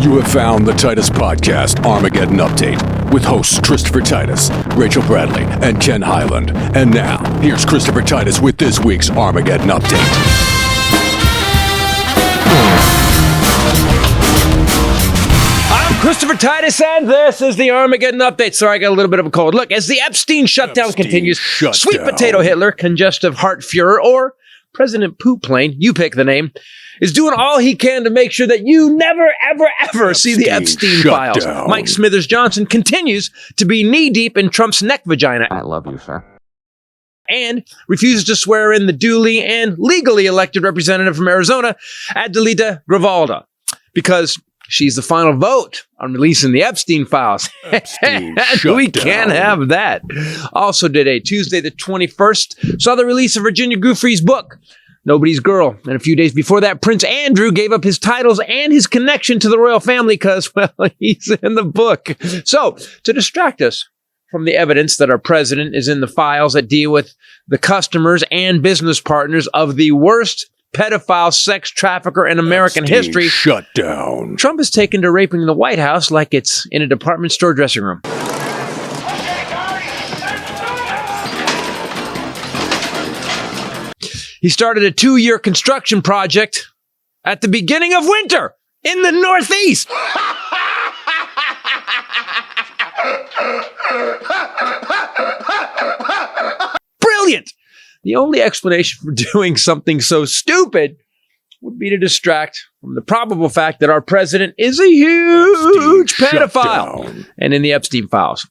You have found the Titus Podcast Armageddon Update with hosts Christopher Titus, Rachel Bradley, and Ken Highland. And now, here's Christopher Titus with this week's Armageddon Update. I'm Christopher Titus, and this is the Armageddon Update. Sorry, I got a little bit of a cold. Look, as the Epstein shutdown continues, Sweet Potato Hitler, Congestive Heart Fuhrer, or President Poop Plane, you pick the name, is doing all he can to make sure that you never, ever see the Epstein files. Mike Smithers Johnson continues to be knee-deep in Trump's neck vagina. I love you, sir. And refuses to swear in the duly and legally elected representative from Arizona, Adelita Grijalva, because she's the final vote on releasing the Epstein files. And we can't have that. Also today, Tuesday the 21st, saw the release of Virginia Giuffre's book, Nobody's Girl. And a few days before that, Prince Andrew gave up his titles and his connection to the royal family because, well, he's in the book. So, to distract us from the evidence that our president is in the files that deal with the customers and business partners of the worst pedophile sex trafficker in American history, Shutdown. Trump is taken to raping the White House like it's in a department store dressing room. He started a 2-year construction project at the beginning of winter in the Northeast. Brilliant! The only explanation for doing something so stupid would be to distract from the probable fact that our president is a huge pedophile and in the Epstein files.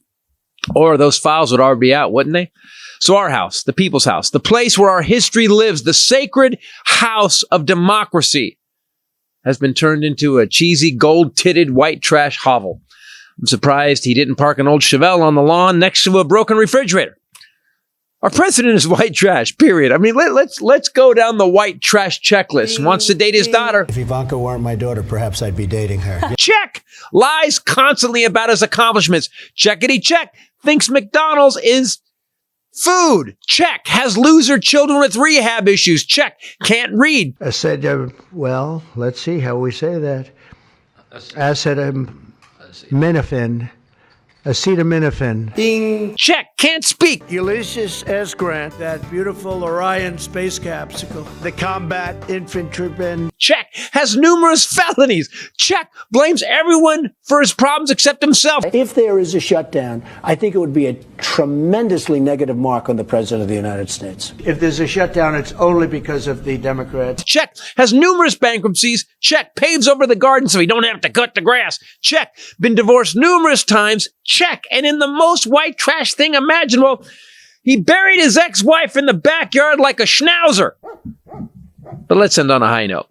Or those files would already be out, wouldn't they? So our house, the people's house, the place where our history lives, the sacred house of democracy, has been turned into a cheesy, gold-titted white trash hovel. I'm surprised he didn't park an old Chevelle on the lawn next to a broken refrigerator. Our president is white trash, period. I mean, let's go down the white trash checklist. Wants to date his daughter. If Ivanka weren't my daughter, perhaps I'd be dating her. Check. Lies constantly about his accomplishments. Checkity check. Thinks McDonald's is food. Check. Has loser children with rehab issues. Check. Can't read. I said, well, let's see how we say that. Acetaminophen. Acetaminophen. Ding. Check. Can't speak. Ulysses S. Grant, that beautiful Orion space capsule. The combat infantryman. Check. Has numerous felonies. Check. Blames everyone for his problems except himself. If there is a shutdown, I think it would be a tremendously negative mark on the President of the United States. If there's a shutdown, it's only because of the Democrats. Check. Has numerous bankruptcies. Check. Paves over the garden so he don't have to cut the grass. Check. Been divorced numerous times. Check. And in the most white trash thing imaginable, he buried his ex-wife in the backyard like a schnauzer. But let's end on a high note.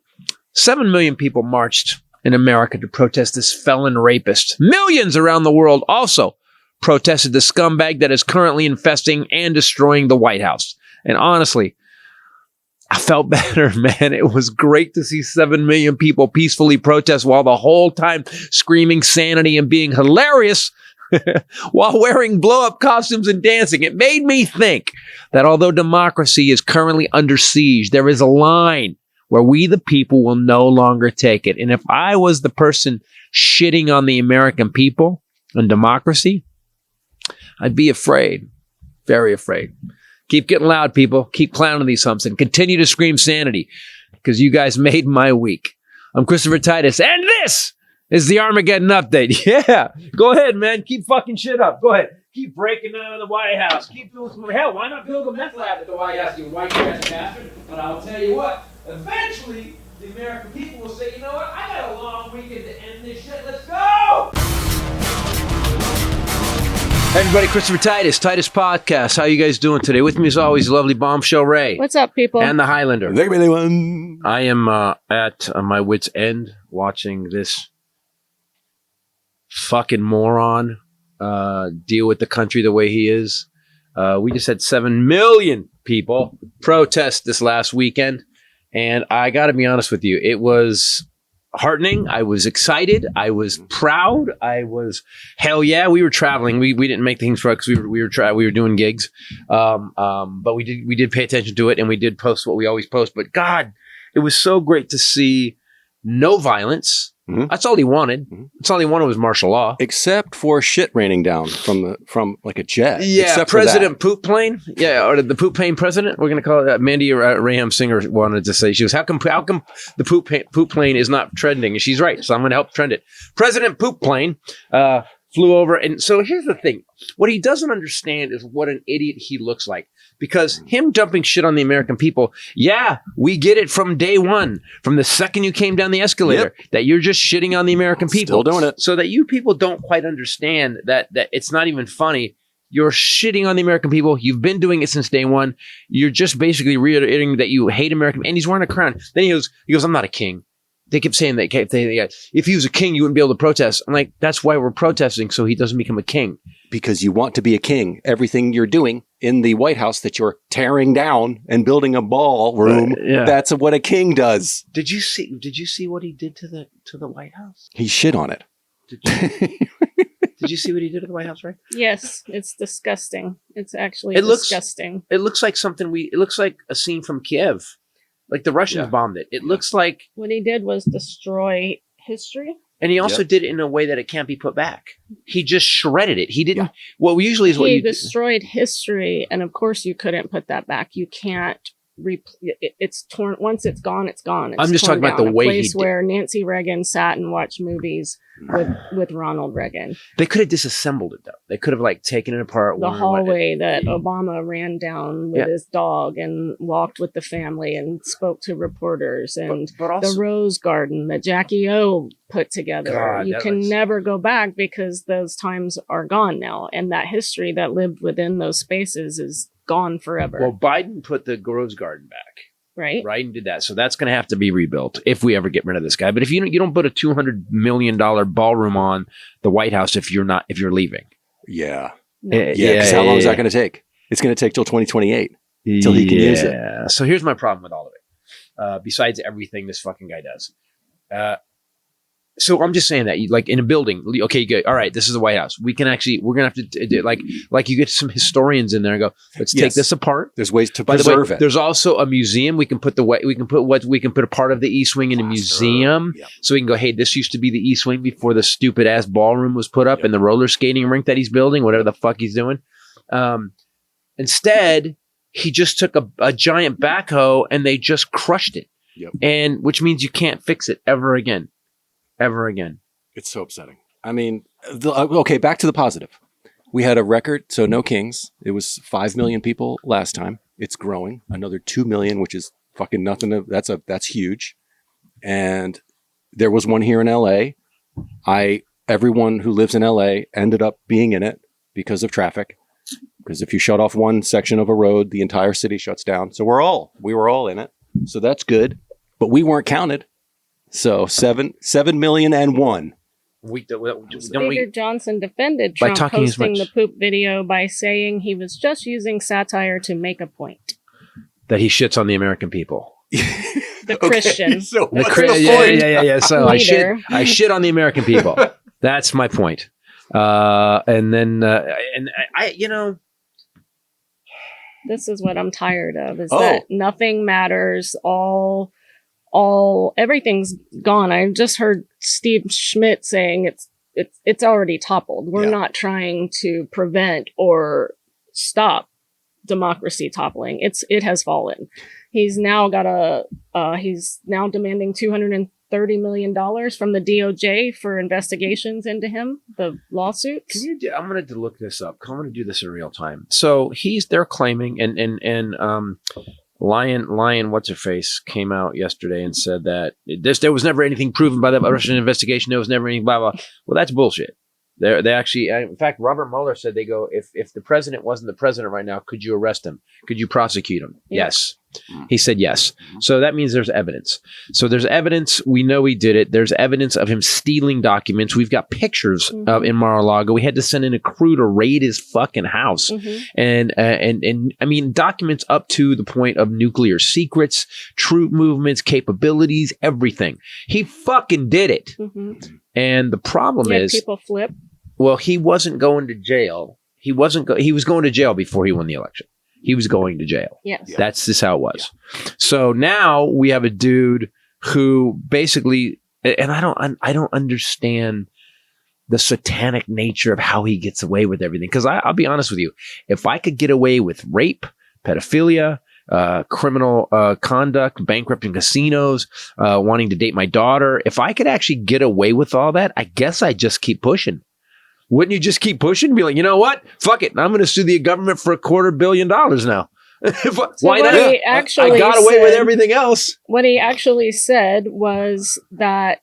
7 million people marched in America to protest this felon rapist. Millions around the world also protested the scumbag that is currently infesting and destroying the White House. And honestly, I felt better, man. It was great to see 7 million people peacefully protest while the whole time screaming sanity and being hilarious while wearing blow-up costumes and dancing. It made me think that although democracy is currently under siege, there is a line where we, the people, will no longer take it. And if I was the person shitting on the American people and democracy, I'd be afraid. Very afraid. Keep getting loud, people. Keep clowning these humps and continue to scream sanity because you guys made my week. I'm Christopher Titus, and this is the Armageddon Update. Yeah. Go ahead, man. Keep fucking shit up. Go ahead. Keep breaking down the White House. Keep doing some hell. Why not build a meth lab at the White House, you white trash bastard? But I'll tell you what. Eventually, the American people will say, you know what? I got a long weekend to end this shit. Let's go! Hey everybody, Christopher Titus, Titus Podcast. How you guys doing today? With me as always, the lovely bombshell Ray. What's up, people? And the Highlander. Anyone? I am at my wit's end watching this fucking moron deal with the country the way he is. We just had 7 million people protest this last weekend. And I got to be honest with you, it was heartening. I was excited. I was proud. I was, hell yeah, we were traveling. We didn't make things right because we were doing gigs. But we did pay attention to it, and we did post what we always post. But God, it was so great to see no violence, Mhm. That's all he wanted. That's all he wanted was martial law. Except for shit raining down from like a jet. Yeah, Except for President that. Poop Plane. Yeah, or the Poop Plane president. We're going to call it. Mandy Raham Singer wanted to say, she goes, how come the poop plane is not trending? And she's right. So I'm going to help trend it. President Poop Plane flew over. And so here's the thing. What he doesn't understand is what an idiot he looks like. Because him dumping shit on the American people, yeah, we get it from day one, from the second you came down the escalator, that you're just shitting on the American people. Still doing it. So that you people don't quite understand that it's not even funny. You're shitting on the American people. You've been doing it since day one. You're just basically reiterating that you hate American. And he's wearing a crown. Then he goes, I'm not a king. They kept saying that if he was a king, you wouldn't be able to protest. I'm like, that's why we're protesting, so he doesn't become a king. Because you want to be a king. Everything you're doing in the White House that you're tearing down and building a ballroom, that's what a king does. Did you see what he did to the White House? He shit on it. Did you see what he did to the White House, right? Yes, it's disgusting. It's actually disgusting. It looks like it looks like a scene from Kiev. Like the Russians bombed it. It looks like what he did was destroy history. And he also did it in a way that it can't be put back. He just shredded it. He didn't. Well, usually is what he you destroyed history, and of course you couldn't put that back. You can't. It's torn. Once it's gone, it's gone. It's I'm just talking about the way place where Nancy Reagan sat and watched movies with Ronald Reagan. They could have disassembled it though. They could have taken it apart. The hallway that Obama ran down with his dog and walked with the family and spoke to reporters, and but also, the Rose Garden that Jackie O put together. God, you can never go back because those times are gone now, and that history that lived within those spaces is gone forever. Well, Biden put the Rose Garden back. Right. Biden did that. So that's going to have to be rebuilt if we ever get rid of this guy. But if you don't put a $200 million ballroom on the White House if you're leaving. Yeah. No. Yeah. Because how long is that going to take? It's going to take till 2028 till he can use it. So here's my problem with all of it. Besides everything this fucking guy does. So I'm just saying that, like in a building, okay, good. All right, this is the White House. We're going to have to do like you get some historians in there and go, let's take this apart. There's ways to By preserve the way, it. There's also a museum. We can put a part of the East Wing in a museum. Yep. So we can go, hey, this used to be the East Wing before the stupid ass ballroom was put up and the roller skating rink that he's building, whatever the fuck he's doing. Instead, he just took a giant backhoe and they just crushed it. Yep. And which means you can't fix it ever again. Ever again. It's so upsetting. I mean, okay, back to the positive. We had a record, so no kings. It was 5 million people last time. It's growing. Another 2 million, which is fucking nothing. That's huge. And there was one here in LA. Everyone who lives in LA ended up being in it because of traffic. Because if you shut off one section of a road, the entire city shuts down. So we were all in it. So that's good. But we weren't counted. So 7,000,001. Speaker Johnson defended Trump posting the poop video by saying he was just using satire to make a point. That he shits on the American people. The Christian. So the Christian. Yeah. So I shit on the American people. That's my point. And then I this is what I'm tired of is that nothing matters. Everything's gone. I just heard Steve Schmidt saying it's already toppled. We're not trying to prevent or stop democracy toppling. It has fallen. He's now he's now demanding $230 million from the DOJ for investigations into him, the lawsuit. I'm going to look this up. I'm going to do this in real time. So they're claiming and Lion, what's her face, came out yesterday and said that there was never anything proven by the Russian investigation. There was never anything, blah, blah. Well, that's bullshit. They actually, in fact, Robert Mueller said they go, if the president wasn't the president right now, could you arrest him? Could you prosecute him? Yeah. Yes. He said yes. So that means there's evidence. So there's evidence. We know he did it. There's evidence of him stealing documents. We've got pictures of in Mar-a-Lago. We had to send in a crew to raid his fucking house. And I mean, documents up to the point of nuclear secrets, troop movements, capabilities, everything. He fucking did it. And the problem is people flip. Well, he wasn't going to jail. He was going to jail before he won the election. He was going to jail. Yes. That's just how it was. Yeah. So now we have a dude who basically And I don't understand the satanic nature of how he gets away with everything. Because I'll be honest with you, if I could get away with rape, pedophilia, criminal conduct, bankrupting casinos, wanting to date my daughter, if I could actually get away with all that, I guess I'd just keep pushing. Wouldn't you just keep pushing? Be like, you know what? Fuck it. I'm going to sue the government for $250 million now. Why not? I got away with everything else. What he actually said was that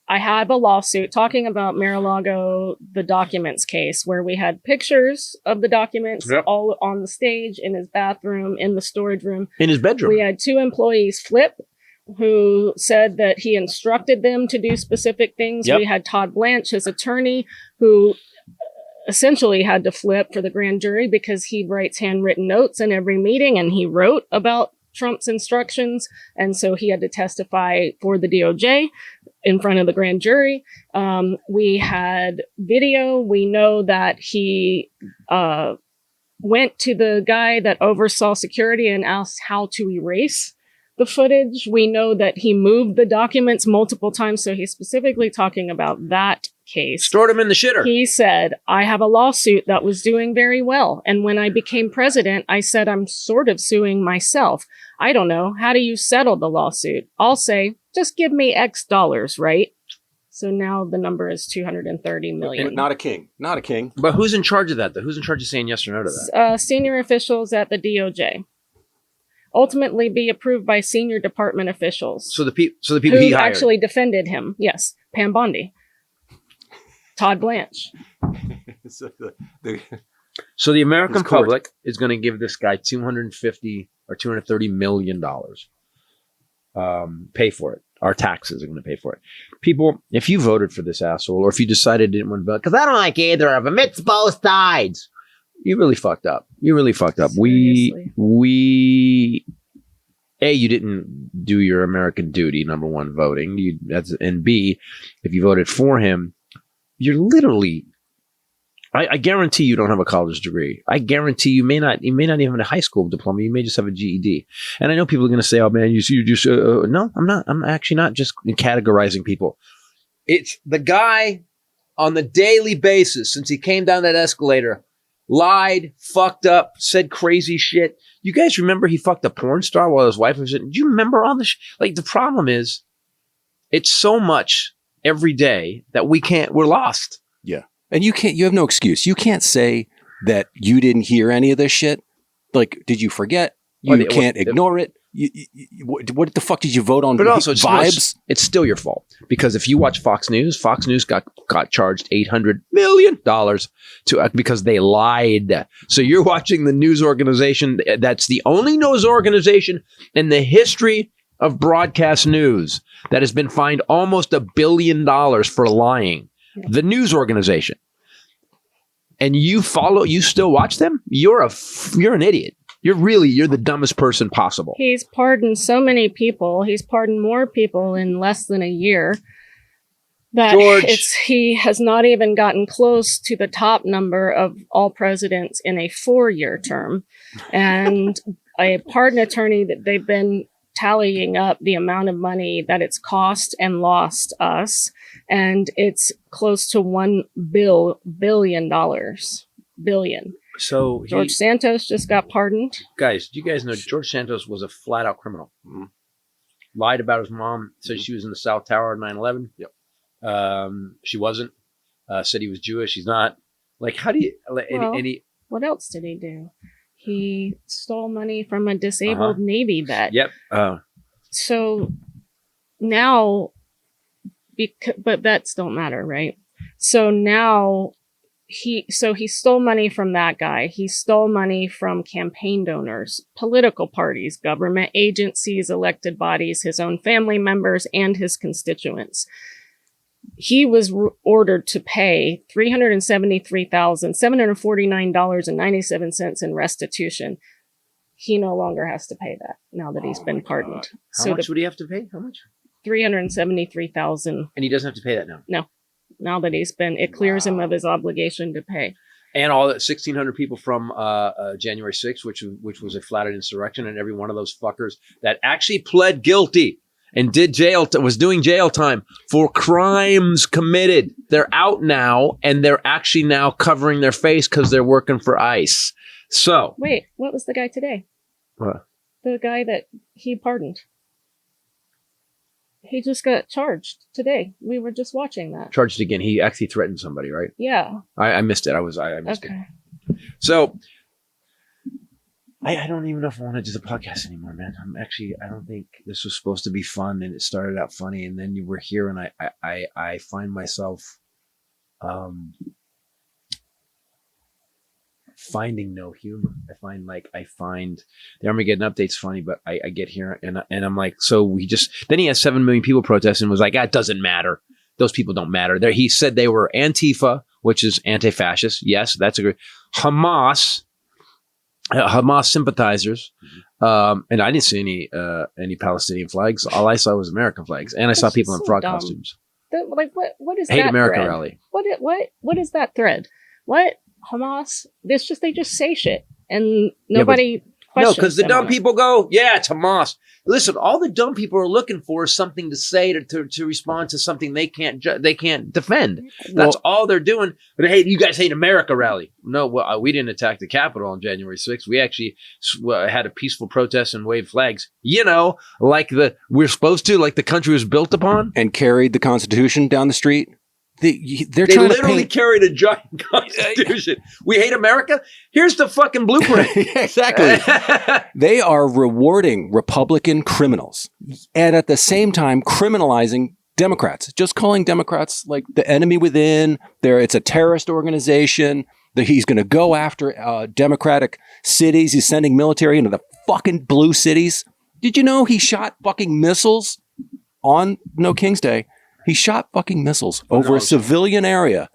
I have a lawsuit talking about Mar-a-Lago, the documents case, where we had pictures of the documents all on the stage, in his bathroom, in the storage room. In his bedroom. We had 2 employees flip, who said that he instructed them to do specific things. We had Todd Blanche, his attorney, who essentially had to flip for the grand jury because he writes handwritten notes in every meeting, and he wrote about Trump's instructions. And so he had to testify for the DOJ in front of the grand jury. We had video. We know that he went to the guy that oversaw security and asked how to erase the footage. We know that he moved the documents multiple times. So he's specifically talking about that case. Stored him in the shitter. He said, I have a lawsuit that was doing very well. And when I became president, I said, I'm sort of suing myself. I don't know. How do you settle the lawsuit? I'll say, just give me X dollars, right? So now the number is 230 million. Not a king. Not a king. But who's in charge of that, though? Who's in charge of saying yes or no to that? Senior officials at the DOJ. Ultimately be approved by senior department officials. So the people who he hired actually defended him. Yes. Pam Bondi. Todd Blanche. So the American public is going to give this guy $250 or $230 million. Pay for it. Our taxes are going to pay for it. People, if you voted for this asshole, or if you decided you didn't want to vote, because I don't like either of them, it's both sides. You really fucked up. You really fucked up. Seriously. You didn't do your American duty, number one, voting. And B, if you voted for him, you're literally, I guarantee you don't have a college degree. I guarantee you may not even have a high school diploma. You may just have a GED. And I know people are going to say, oh man, you just, no, I'm not. I'm actually not just categorizing people. It's the guy on the daily basis since he came down that escalator, lied, fucked up, said crazy shit. You guys remember he fucked a porn star while his wife was in? Do you remember all this? Like, the problem is, it's so much every day that we're lost. Yeah. And you have no excuse. You can't say that you didn't hear any of this shit. Like, did you forget? You can't ignore it. What the fuck did you vote on? But also, vibes? It's still your fault. Because if you watch Fox News got charged $800 million because they lied. So you're watching the news organization that's the only news organization in the history of broadcast news that has been fined almost $1 billion for lying. The news organization. And you still watch them? You're an idiot. You're the dumbest person possible. He's pardoned so many people. He's pardoned more people in less than a year. He has not even gotten close to the top number of all presidents in a 4-year term. And a pardon attorney that they've been tallying up the amount of money that it's cost and lost us. And it's close to $1 billion. Billion. So George Santos just got pardoned. Guys, do you guys know George Santos was a flat out criminal? Mm-hmm. Lied about his mom, said she was in the South Tower on 9/11. Yep. She wasn't. Said he was Jewish. He's not. Like, how do you... What else did he do? He stole money from a disabled Navy vet. Yep. So now... but vets don't matter, right? So now he stole money from that guy. He stole money from campaign donors, political parties, government agencies, elected bodies, his own family members, and his constituents. He was ordered to pay $373,749.97 in restitution. He no longer has to pay that now that he's been pardoned. How much would he have to pay? How much? $373,000. And he doesn't have to pay that now? No. Now that it clears him of his obligation to pay. And all that 1,600 people from January 6th, which was a flat-out insurrection, and every one of those fuckers that actually pled guilty and was doing jail time for crimes committed. They're out now, and they're actually now covering their face because they're working for ICE. So Wait, what was the guy today? What? The guy that he pardoned. He just got charged today. We were just watching that. Charged again. He actually threatened somebody, right? Yeah. I missed it. I missed it. So I don't even know if I want to do the podcast anymore, man. I don't think this was supposed to be fun, and it started out funny, and then you were here, and I find myself finding no humor. I find the Armageddon update's funny, but I get here and I'm like, so then he has 7 million people protesting and was like, that doesn't matter. Those people don't matter. He said they were Antifa, which is anti-fascist. Yes, that's a great Hamas sympathizers. And I didn't see any Palestinian flags. All I saw was American flags, and I saw people in frog costumes. What is Hate that America thread? rally. What is that thread? What Hamas? They just say shit, and nobody questions. No, because the them dumb on it. people go, yeah, it's Hamas. Listen, all the dumb people are looking for is something to say to respond to something they can't defend. That's all they're doing. But hey, you guys hate America rally. No, well, we didn't attack the Capitol on January 6th. We actually had a peaceful protest and waved flags. Like we're supposed to, like the country was built upon, And carried the Constitution down the street. They're they trying literally to paint. carried a giant Constitution. We hate America. Here's the fucking blueprint. Exactly. They are rewarding Republican criminals and at the same time criminalizing Democrats, just calling Democrats like the enemy within. It's a terrorist organization. That he's going to go after Democratic cities. He's sending military into the fucking blue cities. Did you know he shot fucking missiles on No King's Day? He shot fucking missiles over a civilian area,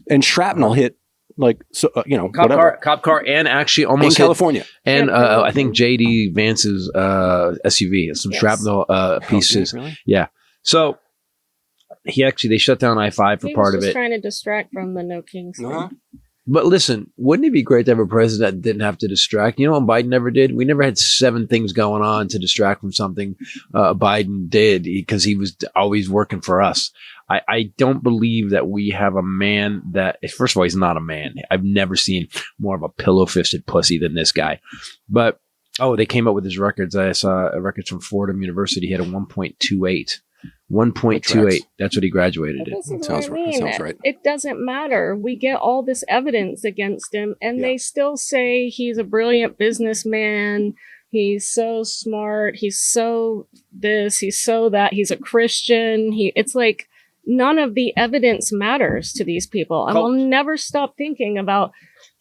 and shrapnel hit Cop car, and actually in almost hit- California. And I think JD Vance's SUV, some shrapnel pieces. Really? Yeah. So they shut down I-5 for He part was of just it. trying to distract from the No Kings thing. Uh-huh. But listen, wouldn't it be great to have a president that didn't have to distract? You know what Biden never did? We never had 7 things going on to distract from something. Biden did because he was always working for us. I don't believe that we have a man that, first of all, he's not a man. I've never seen more of a pillow-fisted pussy than this guy. But, they came up with his records. I saw records from Fordham University. He had a 1.28. 1.28. That's what he graduated in. This is Sounds what I right. mean. Sounds right. It doesn't matter. We get all this evidence against him, and Yeah. they still say he's a brilliant businessman. He's so smart. He's so this. He's so that. He's a Christian. It's like none of the evidence matters to these people. I will never stop thinking about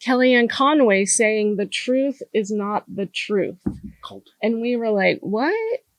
Kellyanne Conway saying the truth is not the truth. Cult. And we were like, what?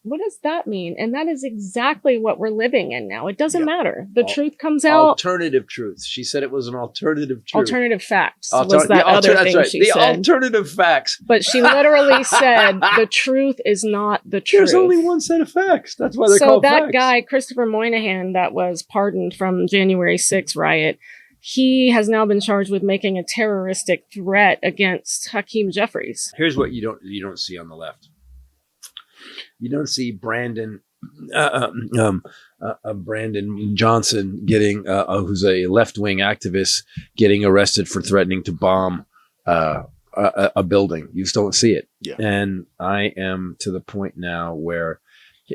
What does that mean? And that is exactly what we're living in now. It doesn't matter. The truth comes out. Alternative truth. She said it was an alternative truth. Alternative facts was that other thing she the said. alternative facts. But she literally said the truth is not the truth. There's only one set of facts. That's why they're so called that facts. guy, Christopher Moynihan, that was pardoned from January 6th riot, he has now been charged with making a terroristic threat against Hakeem Jeffries. Here's what you don't see on the left. You don't see Brandon Johnson getting, who's a left-wing activist, getting arrested for threatening to bomb a building. You just don't see it. Yeah. And I am to the point now where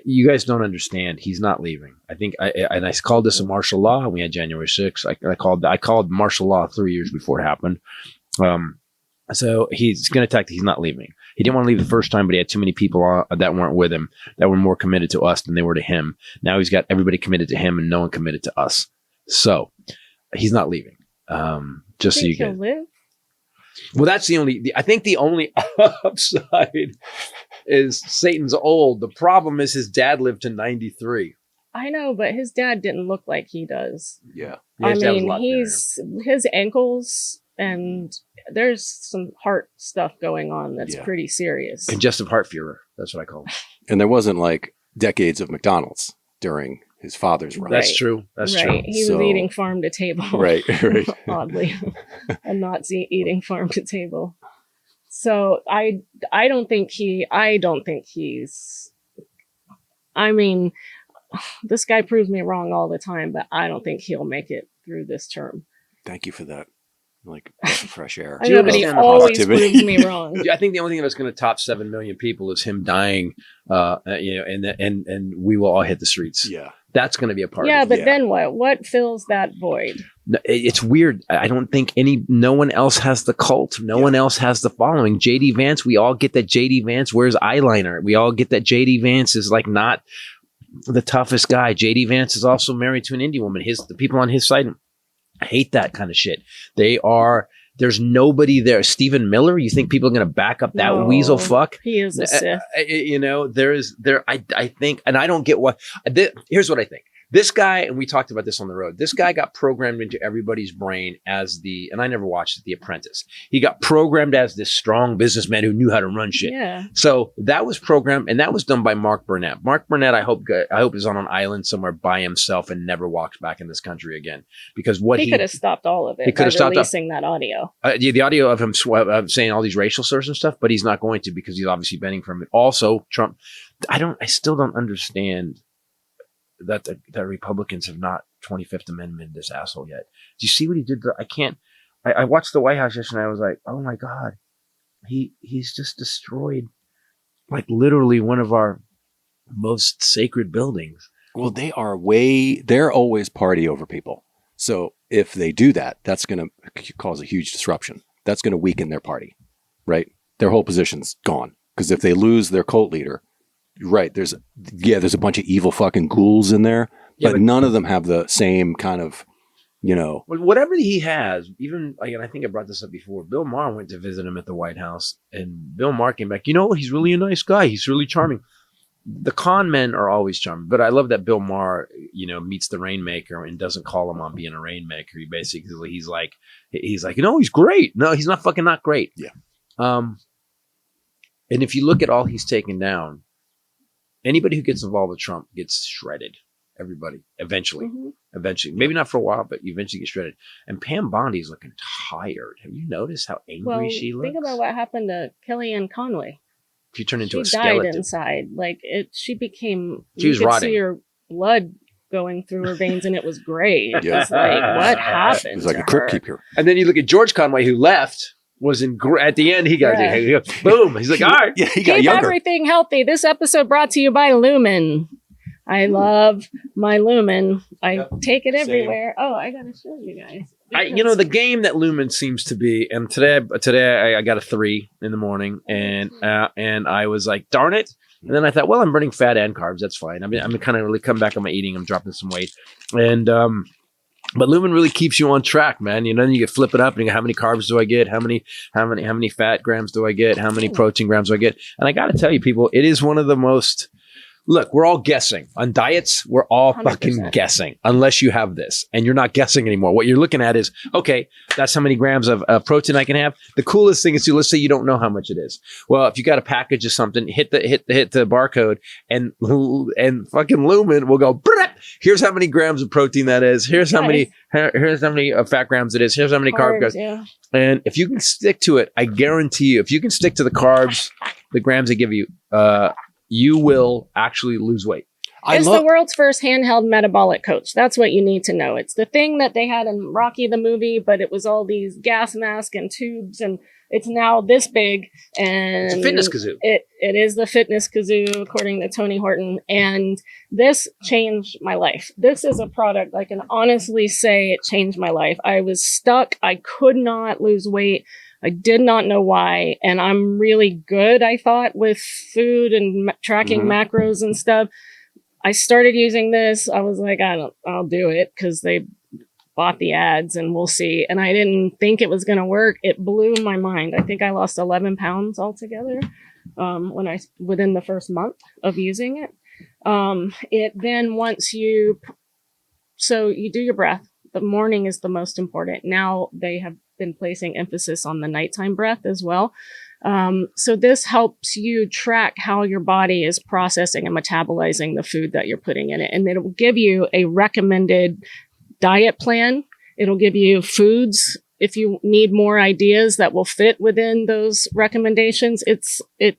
you guys don't understand. He's not leaving. I think I called this a martial law. We had January 6th. I called martial law 3 years before it happened. So he's going to attack. He's not leaving. He didn't want to leave the first time, but he had too many people that weren't with him that were more committed to us than they were to him. Now he's got everybody committed to him and no one committed to us. So he's not leaving. Just so you He'll can. live. Well, that's I think the only upside is Satan's old. The problem is his dad lived to 93. I know, but his dad didn't look like he does. Yeah. I his dad was a mean, lot his ankles, and there's some heart stuff going on that's pretty serious. Congestive heart failure. That's what I call it. And there wasn't like decades of McDonald's during his father's run. That's Right. true. That's right. true. He So- was eating farm to table. Right. Right. Oddly, a Nazi eating farm to table. So I don't think he's. I mean, this guy proves me wrong all the time, but I don't think he'll make it through this term. Thank you for that. Like breath of fresh air. I know, but he always Positivity. proves me wrong. I think the only thing that's going to top 7 million people is him dying, and we will all hit the streets. Yeah. That's going to be a part Yeah, of it. but then what? What fills that void? No, it's weird. I don't think no one else has the cult. No one else has the following. JD Vance, we all get that JD Vance wears eyeliner. We all get that JD Vance is like not the toughest guy. JD Vance is also married to an Indian woman. The people on his side hate that kind of shit. There's nobody there. Stephen Miller, you think people are going to back up that weasel fuck? He is a Sith. I think, and I don't get what, here's what I think. This guy, and we talked about this on the road, this guy got programmed into everybody's brain as and I never watched it, The Apprentice. He got programmed as this strong businessman who knew how to run shit. Yeah. So that was programmed, and that was done by Mark Burnett. Mark Burnett, I hope is on an island somewhere by himself and never walks back in this country again. Because he could have stopped all of it. He could have stopped releasing that audio. The audio of him saying all these racial slurs and stuff, but he's not going to because he's obviously bending from it. Also, Trump, I still don't understand that the Republicans have not 25th Amendment this asshole yet. Do you see what he did? I watched the White House yesterday and I was like, oh my God, he's just destroyed like literally one of our most sacred buildings. Well, they're always party over people. So if they do that, that's going to cause a huge disruption. That's going to weaken their party, right? Their whole position's gone. Because if they lose their cult leader, right, there's a bunch of evil fucking ghouls in there, but none of them have the same kind of, whatever he has, even like, and I think I brought this up before, Bill Maher went to visit him at the White House, and Bill Maher came back, he's really a nice guy. He's really charming. The con men are always charming, but I love that Bill Maher, meets the rainmaker and doesn't call him on being a rainmaker. He's like, he's great. No, he's not fucking not great. Yeah. And if you look at all he's taken down, anybody who gets involved with Trump gets shredded. Everybody, eventually. Maybe not for a while, but you eventually get shredded. And Pam Bondi's looking tired. Have you noticed how angry she looks? Think about what happened to Kellyanne Conway. She turned into a skeleton. She died skeleton. inside. She became. She was rotting. See her blood going through her veins, and it was gray. It Yeah. was like, what happened? It was like to a crypt her? keeper. And then you look at George Conway, who left. Was at the end, he got boom. He's like, all right. Yeah, he got Keep younger. everything healthy. This episode brought to you by Lumen. I love my Lumen. I take it everywhere. Oh, I gotta show you guys. The game that Lumen seems to be, and today I got a 3 in the morning, and I was like, darn it. And then I thought, well, I'm burning fat and carbs. That's fine. I'm kind of really come back on my eating. I'm dropping some weight, and but Lumen really keeps you on track, man. Then you flip it up and you go, how many carbs do I get? How many fat grams do I get? How many protein grams do I get? And I got to tell you, people, it is one of the most. Look, we're all guessing on diets. We're all 100%. fucking guessing, unless you have this, and you're not guessing anymore. What you're looking at is, okay, that's how many grams of protein I can have. The coolest thing is let's say you don't know how much it is. Well, if you got a package of something, hit the barcode, and fucking Lumen will go. Here's how many grams of protein that is. Here's how many fat grams it is. Here's how many carbs. Yeah. And if you can stick to it, I guarantee you, if you can stick to the carbs, the grams they give you, you will actually lose weight. It's the world's first handheld metabolic coach. That's what you need to know. It's the thing that they had in Rocky the movie, but it was all these gas masks and tubes, and it's now this big. And it's a fitness kazoo. It is the fitness kazoo, according to Tony Horton. And this changed my life. This is a product I can honestly say it changed my life. I was stuck. I could not lose weight. I did not know why. And I'm really good, I thought, with food and tracking macros and stuff. I started using this. I was like, I'll do it because they bought the ads and we'll see. And I didn't think it was going to work. It blew my mind. I think I lost 11 pounds altogether within the first month of using it. It then so you do your breath. The morning is the most important. Now they have been placing emphasis on the nighttime breath as well. So this helps you track how your body is processing and metabolizing the food that you're putting in it. And it will give you a recommended diet plan. It'll give you foods if you need more ideas that will fit within those recommendations, it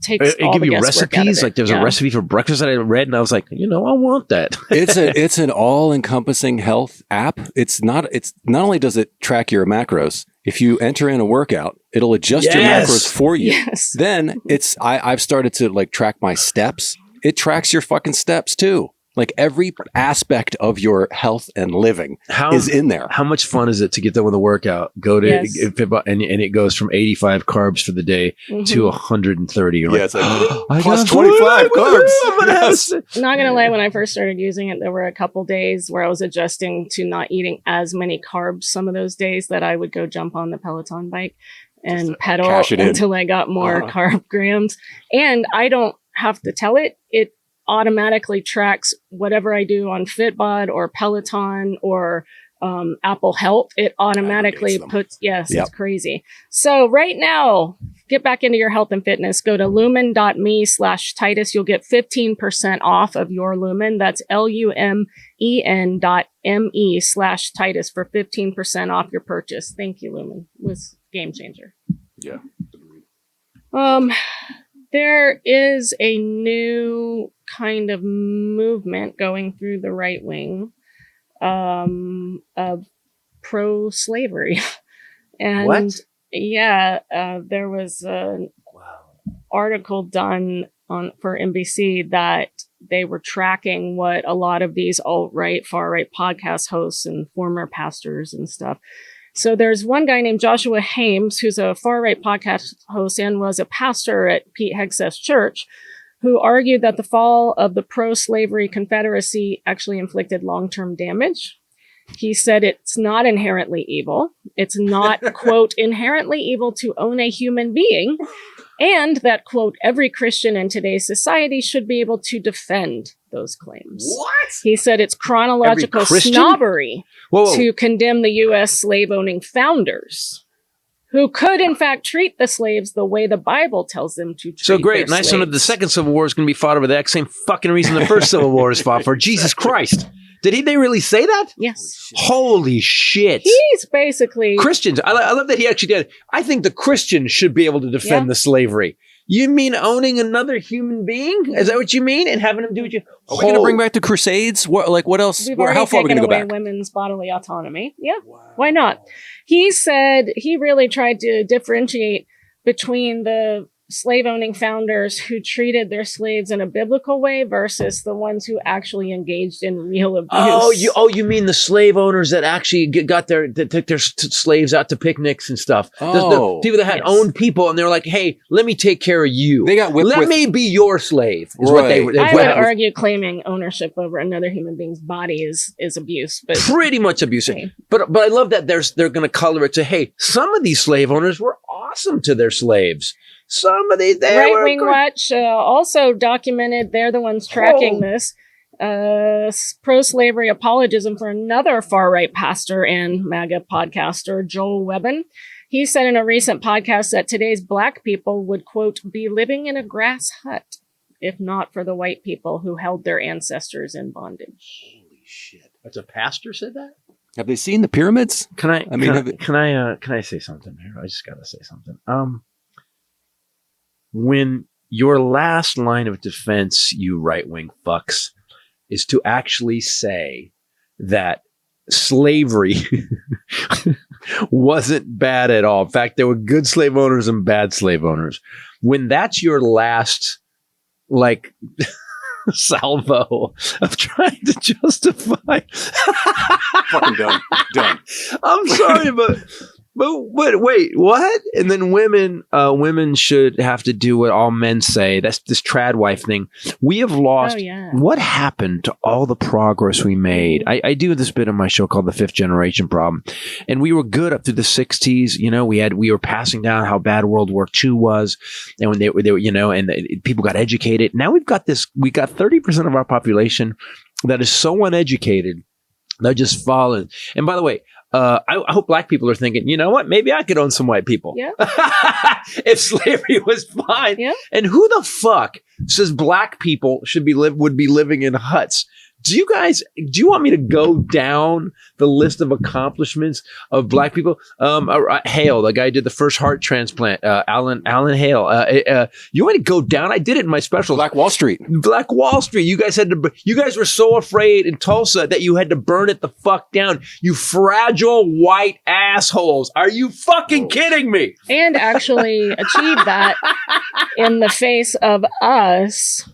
takes all give the you guesswork out of recipes. it. Like there's a recipe for breakfast that I read, and I was like, I want that. It's an all-encompassing health app. It's not only does it track your macros. If you enter in a workout, it'll adjust your macros for you. Yes. Then I've started to like track my steps. It tracks your fucking steps too. Like every aspect of your health and living is in there. How much fun is it to get done with a workout? Go to and it goes from 85 carbs for the day to 130. You're It's like plus 25 carbs. Not gonna lie, when I first started using it, there were a couple days where I was adjusting to not eating as many carbs some of those days that I would go jump on the Peloton bike and pedal until I got more carb grams. And I don't have to tell it. It automatically tracks whatever I do on Fitbod or Peloton or Apple Health. It automatically puts, it's crazy. So right now, get back into your health and fitness. Go to lumen.me/Titus. You'll get 15% off of your Lumen. That's lumen.me/Titus for 15% off your purchase. Thank you, Lumen. It was a game changer. Yeah. There is a new kind of movement going through the right wing of pro-slavery. And what? There was an article done for NBC that they were tracking what a lot of these alt-right, far-right podcast hosts and former pastors and stuff. So there's one guy named Joshua Hames, who's a far-right podcast host and was a pastor at Pete Hegseth's church, who argued that the fall of the pro-slavery Confederacy actually inflicted long-term damage. He said it's not inherently evil. It's not, quote, inherently evil to own a human being, and that, quote, every Christian in today's society should be able to defend those claims. What? He said it's chronological snobbery to condemn the U.S. slave-owning founders, who could, in fact, treat the slaves the way the Bible tells them to treat So great. their Nice slaves. one. The second Civil War is going to be fought over the exact same fucking reason the first Civil War is fought for. Jesus Christ. Did they really say that? Yes. Holy shit. He's basically... Christians. I love that he actually did. I think the Christians should be able to defend the slavery. You mean owning another human being? Is that what you mean? And having them do what you... Are we going to bring back the Crusades? What else? We've already how far are we taken going to go away back? women's bodily autonomy. Yeah. Wow. Why not? He said he really tried to differentiate between the slave-owning founders who treated their slaves in a biblical way versus the ones who actually engaged in real abuse. You mean the slave owners that actually took their slaves out to picnics and stuff? The people that had owned people, and they were like, "Hey, let me take care of you. They got whipped Let me be your slave." Is what they were. I would argue claiming ownership over another human being's body is abuse, but pretty much abusive. Okay. But I love that they're going to color it to, hey, some of these slave owners were awesome to their slaves. Some of these Right Wing Watch also documented, they're the ones tracking this, pro-slavery apologism for another far-right pastor and MAGA podcaster, Joel Webbin. He said in a recent podcast that today's black people would, quote, be living in a grass hut if not for the white people who held their ancestors in bondage. Holy shit. That's a pastor said that? Have they seen the pyramids? Can I say something here? I just got to say something. When your last line of defense, you right-wing fucks, is to actually say that slavery wasn't bad at all. In fact, there were good slave owners and bad slave owners. When that's your last, salvo of trying to justify... Fucking done. I'm sorry, but wait, what? And then women should have to do what all men say. That's this trad wife thing. We have lost. What happened to all the progress we made? I do this bit on my show called The Fifth Generation Problem, and we were good up through the 60s. You know, we were passing down how bad World War II was, and when they were, people got educated. Now we got 30% of our population that is so uneducated. They're just falling. And by the way, I hope black people are thinking, you know what? Maybe I could own some white people. Yeah. If slavery was fine. Yeah. And who the fuck says black people would be living in huts? Do you want me to go down the list of accomplishments of black people? Hale, the guy who did the first heart transplant, Alan Hale. You want me to go down? I did it in my special. Black Wall Street. Black Wall Street. You guys were so afraid in Tulsa that you had to burn it the fuck down. You fragile white assholes. Are you fucking kidding me? And actually achieved that in the face of us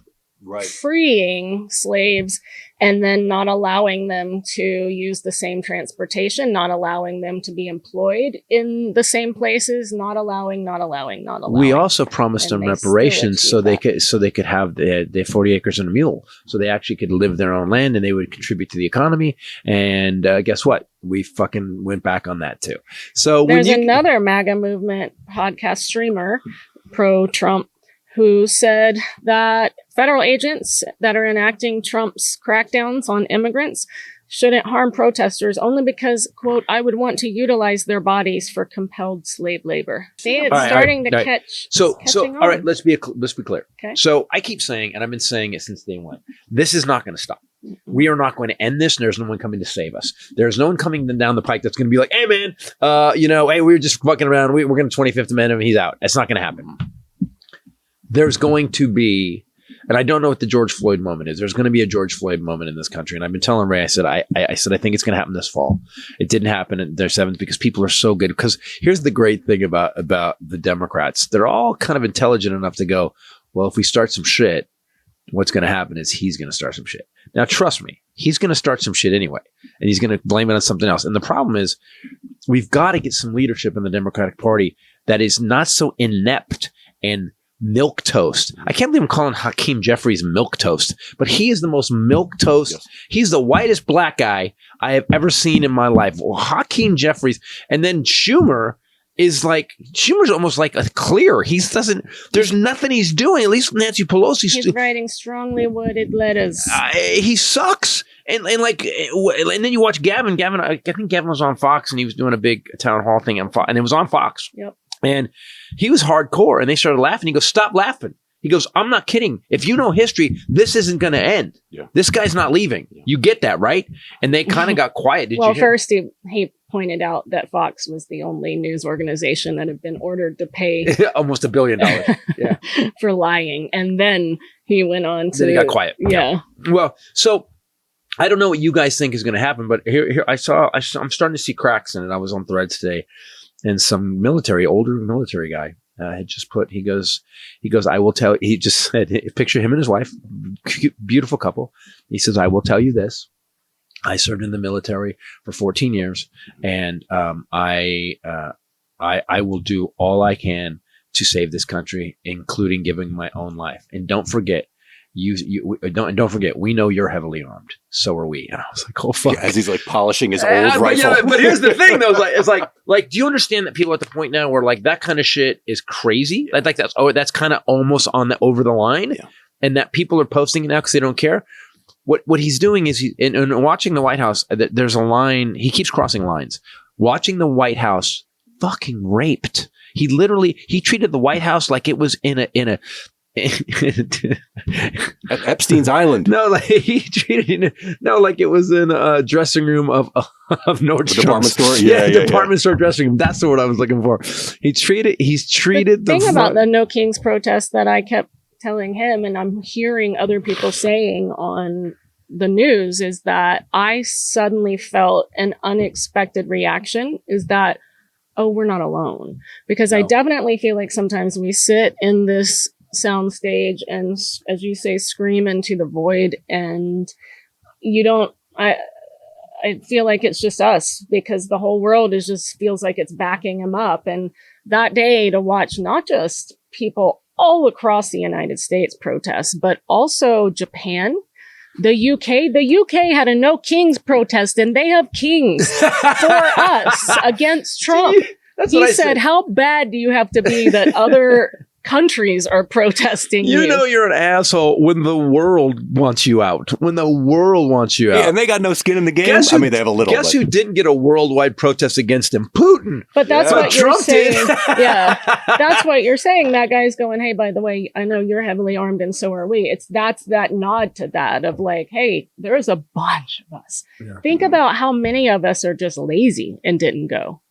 freeing slaves and then not allowing them to use the same transportation, not allowing them to be employed in the same places, not allowing. We also promised them reparations so they could have the 40 acres and a mule, so they actually could live their own land and they would contribute to the economy. And guess what? We fucking went back on that too. So there's another MAGA movement podcast streamer, pro-Trump, who said that federal agents that are enacting Trump's crackdowns on immigrants shouldn't harm protesters only because, quote, I would want to utilize their bodies for compelled slave labor. See, it's starting to catch. So all right, let's be clear. Okay. So I keep saying, and I've been saying it since day one, this is not going to stop. We are not going to end this. And there's no one coming to save us. There's no one coming down the pike that's going to be like, hey man, hey, we were just fucking around. We're going to 25th Amendment. He's out. It's not going to happen. There's going to be, and I don't know what the George Floyd moment is. There's going to be a George Floyd moment in this country. And I've been telling Ray, I said, I think it's going to happen this fall. It didn't happen in their 7th because people are so good. Because here's the great thing about the Democrats. They're all kind of intelligent enough to go, well, if we start some shit, what's going to happen is he's going to start some shit. Now, trust me, he's going to start some shit anyway. And he's going to blame it on something else. And the problem is we've got to get some leadership in the Democratic Party that is not so inept and milk toast. I can't believe I'm calling Hakeem Jeffries milk toast, but he is the most milk toast. Yes. He's the whitest black guy I have ever seen in my life. Well, Hakeem Jeffries. And then Schumer's almost like a clear. There's nothing he's doing. At least Nancy Pelosi's he's writing strongly worded letters. He sucks. And then you watch Gavin. I think Gavin was on Fox and he was doing a big town hall thing on Fox, and it was on Fox. Yep. And he was hardcore and they started laughing. He goes, stop laughing. He goes, I'm not kidding. If you know history, this isn't going to end. Yeah. This guy's not leaving. Yeah. You get that, right? And they kind of got quiet. Well, first he pointed out that Fox was the only news organization that had been ordered to pay almost $1 billion for lying. And then he went on to... Then he got quiet. Yeah. Well, so I don't know what you guys think is going to happen, but here I'm starting to see cracks in it. I was on Threads today. And some older military guy had just put, he goes, I will tell, he just said, picture him and his wife, cute, beautiful couple. He says, I will tell you this. I served in the military for 14 years and I will do all I can to save this country, including giving my own life. And don't forget, don't forget, we know you're heavily armed. So are we. And I was like, oh fuck. Yeah, as he's like polishing his old rifle. Yeah, but here's the thing though, it's like, do you understand that people are at the point now where like that kind of shit is crazy? Like that's kind of almost over the line. Yeah. And that people are posting it now because they don't care. What he's doing is in watching the White House, there's a line, he keeps crossing lines. Watching the White House fucking raped. He treated the White House like it was in a at Epstein's Island. No, like he treated it. No, like it was in a dressing room of Nordstrom's department store. Department store dressing room. That's the word I was looking for. He's treated the thing about the No Kings protest that I kept telling him, and I'm hearing other people saying on the news, is that I suddenly felt an unexpected reaction. Is that, oh, we're not alone, because I definitely feel like sometimes we sit in this soundstage and, as you say, scream into the void, and I feel like it's just us because the whole world feels like it's backing him up. And that day to watch not just people all across the United States protest, but also Japan, the UK had a No Kings protest, and they have kings for us against Trump. He said, how bad do you have to be that other countries are protesting you. You know you're an asshole when the world wants you out. When the world wants you out. Yeah, and they got no skin in the game. Guess I mean, they have a little. Guess but- who didn't get a worldwide protest against him? Putin. But that's Yeah. what you're Trump saying. did. Yeah, that's what you're saying. That guy's going, hey, by the way, I know you're heavily armed and so are we. That's that nod to that of like, hey, there's a bunch of us. Yeah. Think about how many of us are just lazy and didn't go.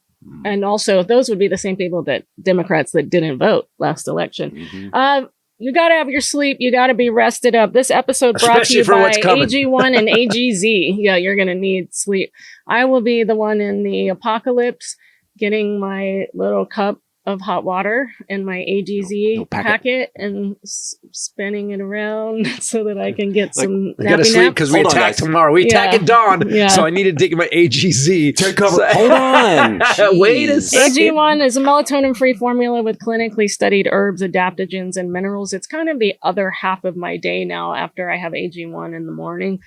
And also, those would be the same people that Democrats that didn't vote last election. Mhm. You got to have your sleep. You got to be rested up. This episode brought Especially to you for by what's coming. AG1 and AGZ. Yeah, you're going to need sleep. I will be the one in the apocalypse getting my little cup of hot water and my AGZ Little packet. packet and spinning it around so that I can get some I gotta nappy sleep nap. because we Hold on, attack guys. tomorrow. We attack Yeah. at dawn. Yeah. So I need to take my AGZ. Take cover. So- Hold on. Wait a Jeez. second. AG1 is a melatonin-free formula with clinically studied herbs, adaptogens, and minerals. It's kind of the other half of my day now after I have AG1 in the morning.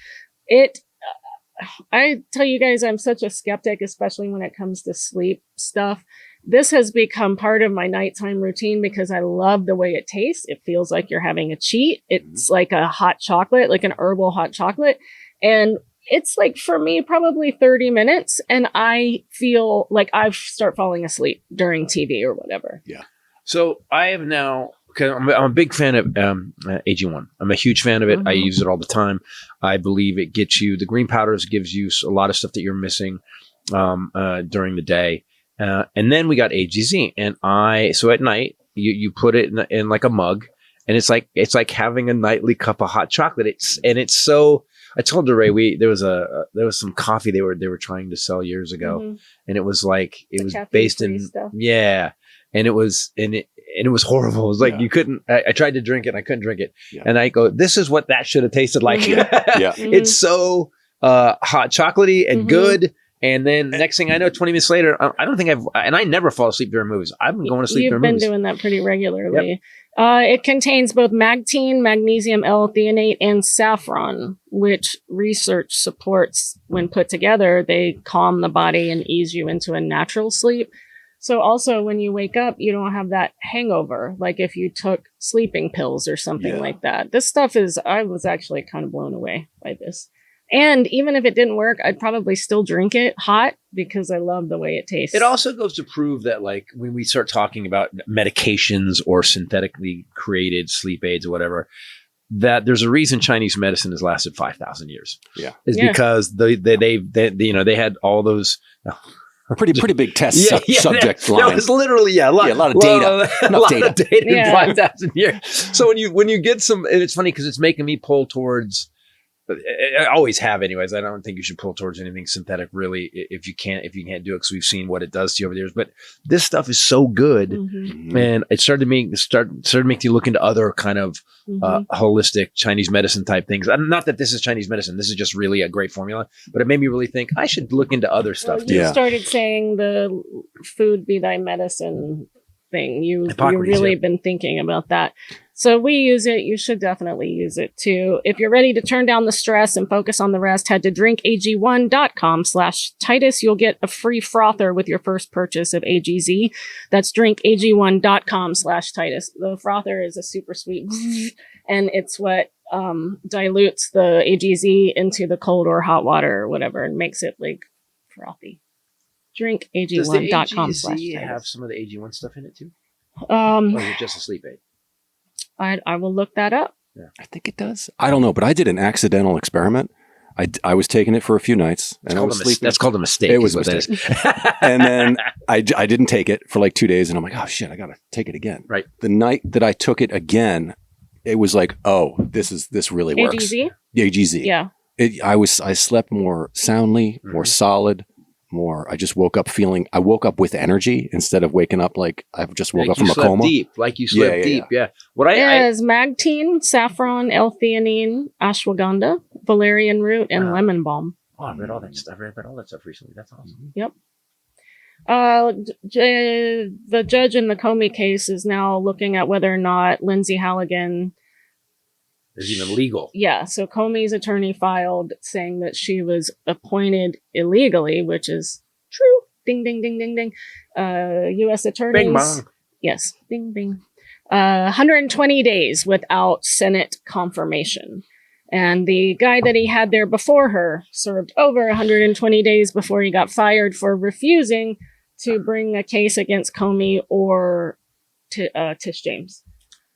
I tell you guys, I'm such a skeptic, especially when it comes to sleep stuff. This has become part of my nighttime routine because I love the way it tastes. It feels like you're having a cheat. It's like a hot chocolate, like an herbal hot chocolate. And it's like, for me, probably 30 minutes. And I feel like I start falling asleep during TV or whatever. So I have now, because I'm a big fan of AG1. I'm a huge fan of it. I Mhm. use it all the time. I believe it gets you, the green powders gives you a lot of stuff that you're missing during the day. And then we got AGZ. And so at night, you put it in like a mug. And it's like having a nightly cup of hot chocolate. It's so, I told DeRay, there was some coffee they were trying to sell years ago. Mhm. And it was like, it The was caffeine-free based in, stuff. yeah. And it was horrible. It was like Yeah. you couldn't. I tried to drink it, and I couldn't drink it. Yeah. And I go, "This is what that should have tasted like." Yeah. It's so hot chocolatey and Mhm. good. And then next thing I know, 20 minutes later, I don't think and I never fall asleep during movies. I've been going to sleep You've during been movies. doing that pretty regularly. It contains both magtine, magnesium L-theanate, and saffron, which research supports when put together. They calm the body and ease you into a natural sleep. So also when you wake up, you don't have that hangover, like if you took sleeping pills or something Yeah. like that. This stuff I was actually kind of blown away by this. And even if it didn't work, I'd probably still drink it hot because I love the way it tastes. It also goes to prove that, like, when we start talking about medications or synthetically created sleep aids or whatever, that there's a reason Chinese medicine has lasted 5,000 years. Yeah. Is Yeah. because they they had all those. Pretty big test subject That line. was literally a lot of data. a Enough lot data. of data in Yeah. 5,000 years. So when you get some, and it's funny because it's making me pull towards. I always have, anyways. I don't think you should pull towards anything synthetic, really, if you can't do it, because we've seen what it does to you over the years. But this stuff is so good, Mhm, and it started to make you look into other kind of mhm. holistic Chinese medicine type things. Not that this is Chinese medicine; this is just really a great formula. But it made me really think I should look into other stuff Well, too. you Yeah. started saying the food be thy medicine thing. You've Hippocrates, really yeah. been thinking about that. So we use it. You should definitely use it too. If you're ready to turn down the stress and focus on the rest, head to drinkag1.com/Titus. You'll get a free frother with your first purchase of AGZ. That's drinkag1.com/Titus. The frother is a super sweet, and it's what dilutes the AGZ into the cold or hot water or whatever and makes it like frothy. Does the drinkag1.com/Titus. AGZ have some of the AG1 stuff in it too, or is it just a sleep aid? I will look that up. I think it does. I don't know, but I did an accidental experiment. I was taking it for a few nights, and I was sleeping. That's called a mistake. It was is a what that is. And then I didn't take it for like 2 days, and I'm like, oh shit, I gotta take it again. Right. The night that I took it again, it was like, oh, this really works. AGZ? AGZ. Yeah. I slept more soundly, more solid, more. I just woke up with energy instead of waking up like I've just woke Like up from you a slept coma. deep, like you slept Yeah. deep. Yeah. What It I has magtine, saffron, L-theanine, ashwagandha, valerian root, and Wow. lemon balm. oh, I read all that stuff. I read all that stuff recently. That's awesome. The judge in the Comey case is now looking at whether or not Lindsay Halligan. It's even legal. Yeah, so Comey's attorney filed saying that she was appointed illegally, which is true. Ding, ding, ding, ding, ding. U.S. attorneys. Bing bong. Yes, ding, ding. 120 days without Senate confirmation. And the guy that he had there before her served over 120 days before he got fired for refusing to bring a case against Comey or Tish James.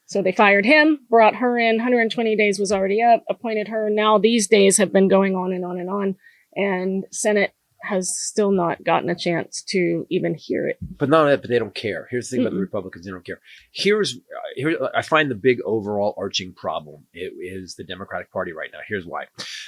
So they fired him, brought her in. 120 days was already up, appointed her. Now these days have been going on and on and on. And Senate has still not gotten a chance to even hear it. But not only that, but they don't care. Here's the thing about the Republicans, they don't care. Here, I find the big overall arching problem is the Democratic Party right now. Here's why.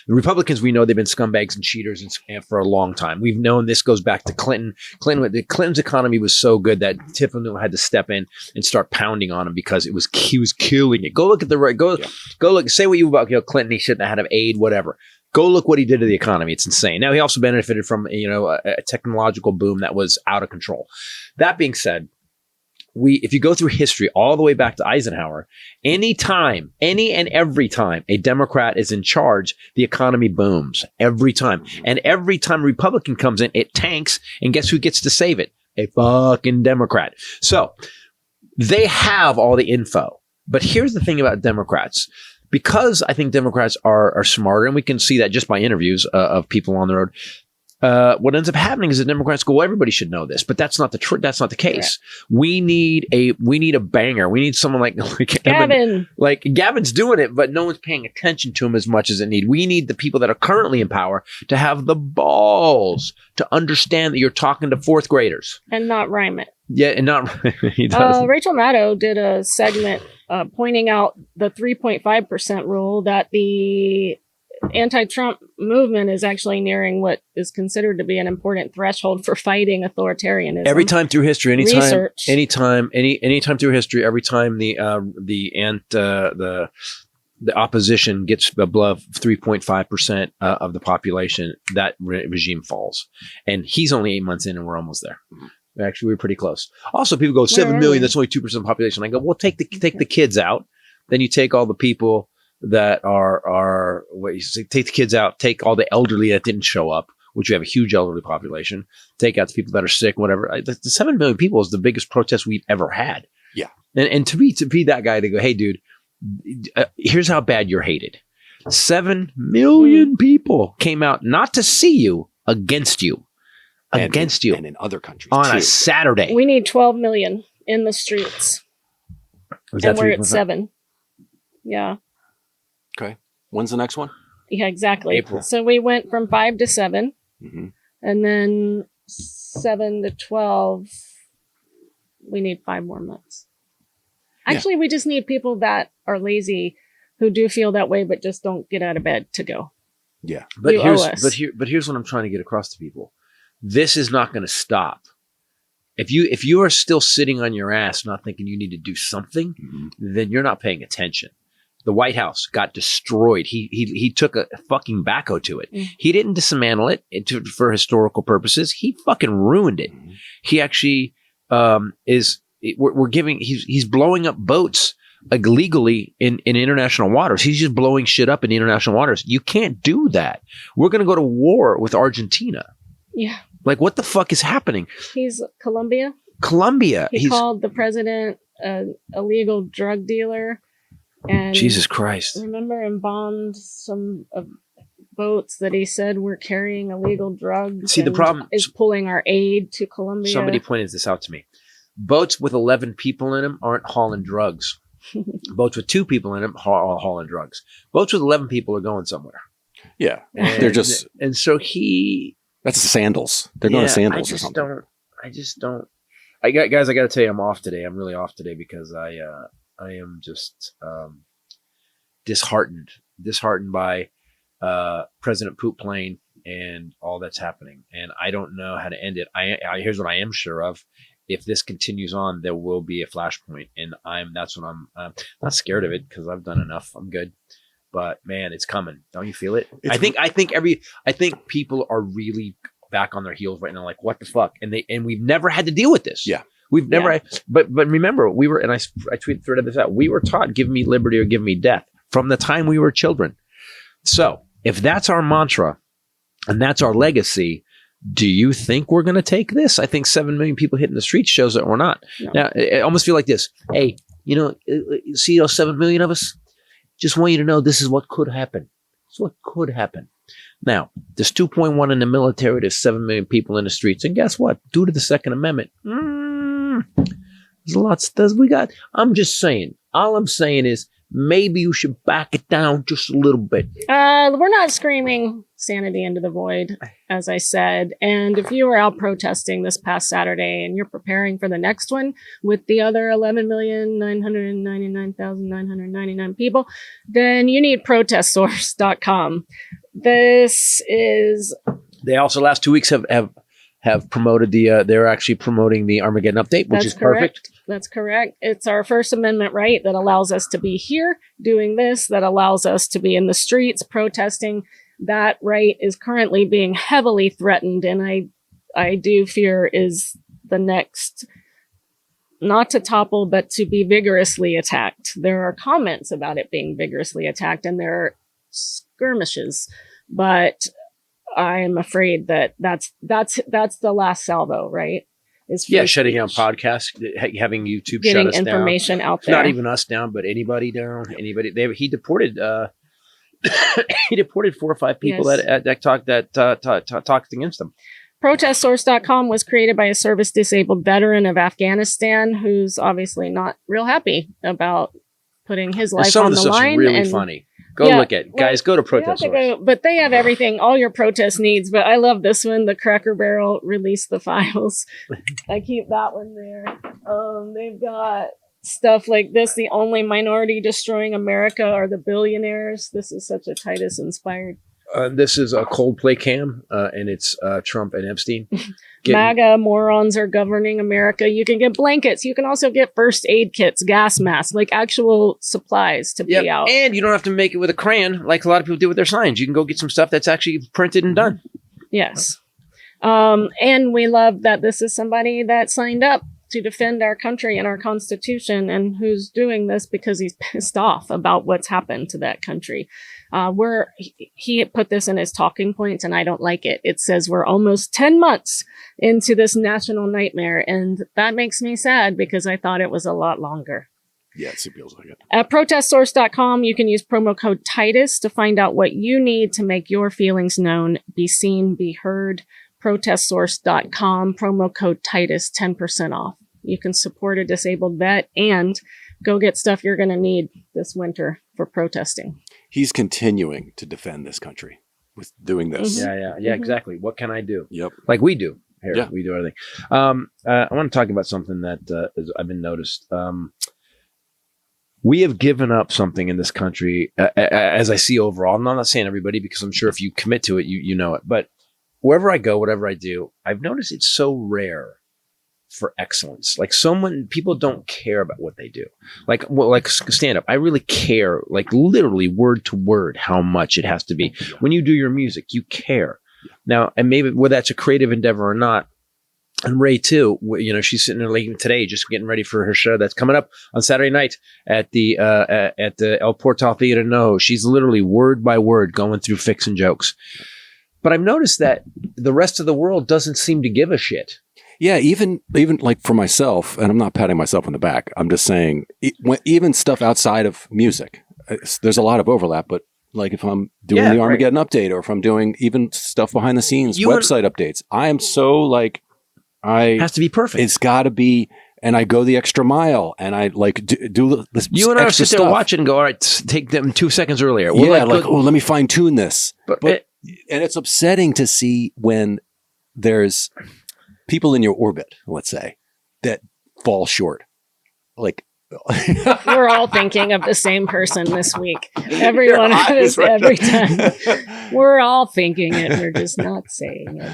The Republicans, we know they've been scumbags and cheaters and for a long time. We've known this goes back to Clinton. Clinton's economy was so good that Tiffany had to step in and start pounding on him because he was killing it. Go look at go look, say what you about Clinton, he shouldn't have had aid, whatever. Go look what he did to the economy. It's insane. Now, he also benefited from, a technological boom that was out of control. That being said, if you go through history all the way back to Eisenhower, any and every time a Democrat is in charge, the economy booms every time. And every time a Republican comes in, it tanks. And guess who gets to save it? A fucking Democrat. So they have all the info. But here's the thing about Democrats. Because I think Democrats are smarter, and we can see that just by interviews of people on the road. What ends up happening is the Democrats go, well, everybody should know this, but that's not the case. Yeah. We need a banger. We need someone like Gavin. Like Gavin's doing it, but no one's paying attention to him as much as it need. We need the people that are currently in power to have the balls to understand that you're talking to fourth graders and not rhyme it. Yeah, and not he does. Rachel Maddow did a segment pointing out the 3.5% rule, that the anti-Trump movement is actually nearing what is considered to be an important threshold for fighting authoritarianism. Every time through history, anytime through history, every time the opposition gets above 3.5% of the population, that regime falls. And he's only 8 months in, and we're almost there. Actually, we're pretty close. Also, people go 7 million. That's only 2% of the population. I go, well, take the kids out. Then you take all the people that take the kids out. Take all the elderly that didn't show up, which you have a huge elderly population. Take out the people that are sick, whatever. The 7 million people is the biggest protest we've ever had. Yeah, and to be that guy to go, hey, dude, here's how bad you're hated. 7 million people came out not to see you, against you. Against you. And in other countries on a Saturday. We need 12 million in the streets. And we're at 7. Yeah. Okay. When's the next one? Yeah, exactly. April. So we went from 5 to 7. Mm-hmm. And then 7 to 12. We need 5 more months. Actually, we just need people that are lazy, who do feel that way, but just don't get out of bed to go. Yeah. But here's what I'm trying to get across to people. This is not going to stop. If you are still sitting on your ass, not thinking you need to do something, then you're not paying attention. The White House got destroyed. He took a fucking backhoe to it. He didn't dismantle it for historical purposes. He fucking ruined it. He actually he's blowing up boats illegally in international waters. He's just blowing shit up in international waters. You can't do that. We're going to go to war with Argentina. Yeah. Like, what the fuck is happening? He's Colombia. He called the president an illegal drug dealer. And Jesus Christ. Remember, embalmed some boats that he said were carrying illegal drugs. See, the problem is pulling our aid to Colombia. Somebody pointed this out to me. Boats with 11 people in them aren't hauling drugs. Boats with 2 people in them are hauling drugs. Boats with 11 people are going somewhere. Yeah. They're just... And so he... That's sandals. They're going to sandals or something. I got to tell you, I'm off today. I'm really off today because I am just disheartened by President Poop Plane and all that's happening. And I don't know how to end it. Here's what I am sure of. If this continues on, there will be a flashpoint, and I'm not scared of it because I've done enough. I'm good. But man, it's coming. Don't you feel it? I think people are really back on their heels right now. Like, what the fuck? And we've never had to deal with this. Yeah, we've never. Yeah. But remember, we were, and I threaded this out. We were taught, "Give me liberty or give me death," from the time we were children. So if that's our mantra and that's our legacy, do you think we're going to take this? I think 7 million people hitting the streets shows that we're not. No. Now, I almost feel like this. Hey, see those 7 million of us? Just want you to know this is what could happen. It's what could happen. Now, there's 2.1 in the military. There's 7 million people in the streets. And guess what? Due to the Second Amendment, there's a lot we got. I'm just saying. All I'm saying is maybe you should back it down just a little bit. We're not screaming sanity into the void, as I said. And if you were out protesting this past Saturday and you're preparing for the next one with the other 11,999,999 people, then you need protestsource.com. This is... They also last 2 weeks have promoted they're actually promoting the Armageddon update, which is perfect. That's correct. It's our First Amendment right that allows us to be here doing this, that allows us to be in the streets protesting. That right is currently being heavily threatened, and I do fear is the next, not to topple, but to be vigorously attacked. There are comments about it being vigorously attacked, and there are skirmishes, but I'm afraid that's the last salvo, right? Shutting down podcasts, having YouTube getting shut us information down. out there. Not even us down, but anybody down. Anybody. He deported. He deported 4 or 5 people that talked against them. ProtestSource.com was created by a service-disabled veteran of Afghanistan who's obviously not real happy about putting his life on the line. Some of this stuff's really funny. Go look at it. Guys, go to Protest Source. But they have everything, all your protest needs. But I love this one. The Cracker Barrel released the files. I keep that one there. They've got stuff like this. The only minority destroying America are the billionaires. This is such a Titus inspired. This is a Coldplay cam, and it's Trump and Epstein. MAGA morons are governing America. You can get blankets. You can also get first aid kits, gas masks, like actual supplies to be out. And you don't have to make it with a crayon like a lot of people do with their signs. You can go get some stuff that's actually printed and done. Yes. And we love that this is somebody that signed up to defend our country and our Constitution, and who's doing this because he's pissed off about what's happened to that country. He put this in his talking points, and I don't like it. It says we're almost 10 months into this national nightmare, and that makes me sad because I thought it was a lot longer. Yes, it feels like it. At protestsource.com, you can use promo code Titus to find out what you need to make your feelings known, be seen, be heard. Protestsource.com, promo code Titus, 10% off. You can support a disabled vet and go get stuff you're going to need this winter for protesting. He's continuing to defend this country with doing this. Mm-hmm. Yeah, exactly. What can I do? Yep. Like we do here. Yeah. We do everything. I want to talk about something that I've been noticed. We have given up something in this country, as I see overall. I'm not saying everybody, because I'm sure if you commit to it, you know it. But wherever I go, whatever I do, I've noticed it's so rare for excellence. Like people don't care about what they do. Like stand up. I really care, like literally word to word, how much it has to be. When you do your music, you care. Now, and maybe whether that's a creative endeavor or not. And Ray too, she's sitting there late today, just getting ready for her show that's coming up on Saturday night at the El Portal Theater. No, she's literally word by word going through fixing jokes. But I've noticed that the rest of the world doesn't seem to give a shit. Yeah, even like for myself, and I'm not patting myself on the back. I'm just saying, even stuff outside of music, there's a lot of overlap. But like if I'm doing the Armageddon update, or if I'm doing even stuff behind the scenes, website updates, I am so like, it has to be perfect. It's got to be, and I go the extra mile, and I like do this. You and I sit there watch it and go, all right, take them 2 seconds earlier. Let me fine tune this. And it's upsetting to see when there's people in your orbit, let's say, that fall short. Like we're all thinking of the same person this week. Everyone every time. We're all thinking it. We're just not saying it.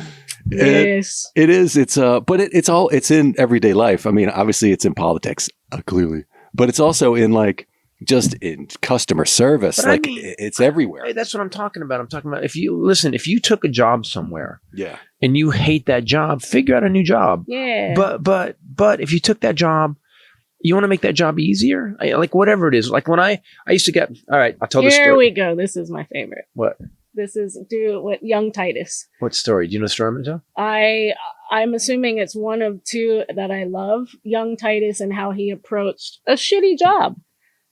Yes. It is. But it's in everyday life. I mean, obviously it's in politics, clearly, but it's also in like just in customer service. But like it's everywhere. Hey, that's what I'm talking about. I'm talking about if you took a job somewhere, and you hate that job, figure out a new job. Yeah. But if you took that job, you want to make that job easier, like whatever it is. Like when I used to get. All right, I'll tell this story. Here we go. This is my favorite. What? This is due with young Titus. What story? Do you know the story, Joe? I'm assuming it's one of two that I love. Young Titus and how he approached a shitty job.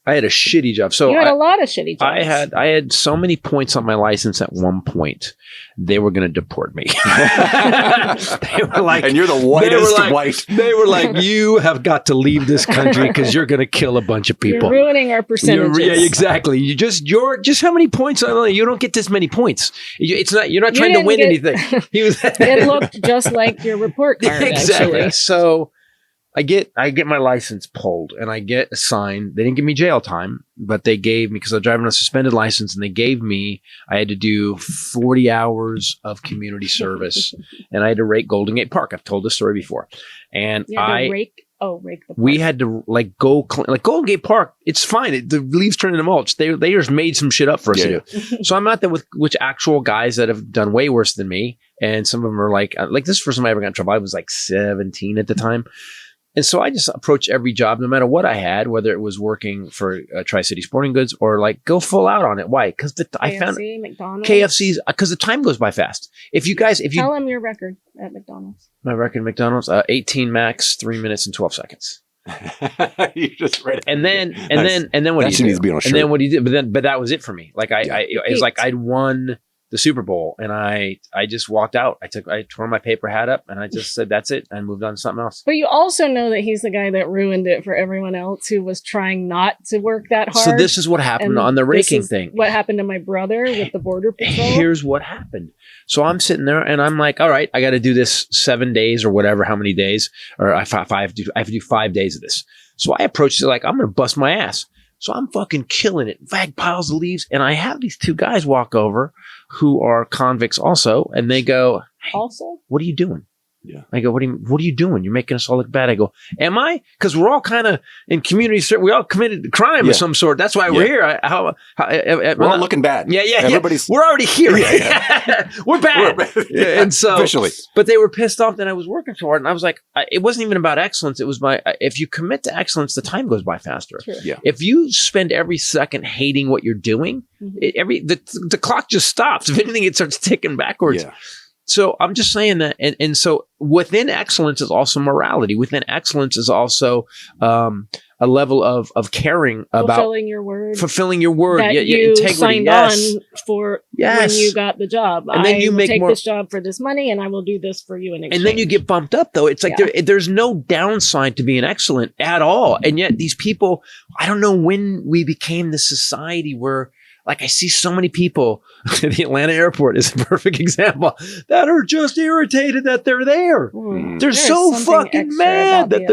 I had a shitty job. So you had a lot of shitty jobs. I had so many points on my license at one point. They were going to deport me. They were like, and you're the whitest white. They were like, you have got to leave this country because you're going to kill a bunch of people. You're ruining our percentages. Yeah, exactly. You're just how many points? You don't get this many points. You're not trying to win anything. It looked just like your report card. Exactly. Actually. So I get my license pulled and I get assigned. They didn't give me jail time, but they gave me, because I was driving a suspended license, and I had to do 40 hours of community service and I had to rake Golden Gate Park. I've told this story before. And rake the park. We had to go clean, like Golden Gate Park. It's fine. The leaves turn into mulch. They just made some shit up for us to do. So I'm out there with actual guys that have done way worse than me. And some of them are like this is the first time I ever got in trouble. I was like 17 at the time. And so I just approach every job, no matter what I had, whether it was working for Tri-City Sporting Goods or like go full out on it. Why? Because I found McDonald's. KFC's, because the time goes by fast. If you tell them your record at McDonald's. My record at McDonald's, 18 max, 3 minutes and 12 seconds. You just read it. And then what do you do? Needs to be on a shirt. And then what do you do? But that was it for me. Like it was like I'd won the Super Bowl, and I just walked out. I tore my paper hat up, and I just said, that's it, and moved on to something else. But you also know that he's the guy that ruined it for everyone else who was trying not to work that hard. So this is what happened on the raking thing. What happened to my brother with the Border Patrol? Here's what happened. So I'm sitting there, and I'm like, all right, I got to do this 7 days or whatever, how many days, or I have to do 5 days of this. So I approached it like, I'm going to bust my ass. So I'm fucking killing it. Bag piles of leaves. And I have these two guys walk over who are convicts also. And they go, hey, also, what are you doing? Yeah. I go, what are you doing? You're making us all look bad. I go, am I? Because we're all kind of in community. We all committed crime of some sort. That's why we're here. We're all looking bad. Yeah. Everybody's. We're already here. We're bad. And so, officially. But they were pissed off that I was working so hard. And I was like, it wasn't even about excellence. It was if you commit to excellence, the time goes by faster. True. Yeah. If you spend every second hating what you're doing, the clock just stops. If anything, it starts ticking backwards. Yeah. So I'm just saying that, and so within excellence is also morality. Within excellence is also a level of caring about fulfilling your word. That you integrity. Signed on for when you got the job. And then you take this job for this money, and I will do this for you in exchange. And then you get bumped up, though. It's like there's no downside to being excellent at all. And yet these people, I don't know when we became the society where. Like I see so many people at the Atlanta airport is a perfect example that are just irritated that they're there. They're so fucking mad that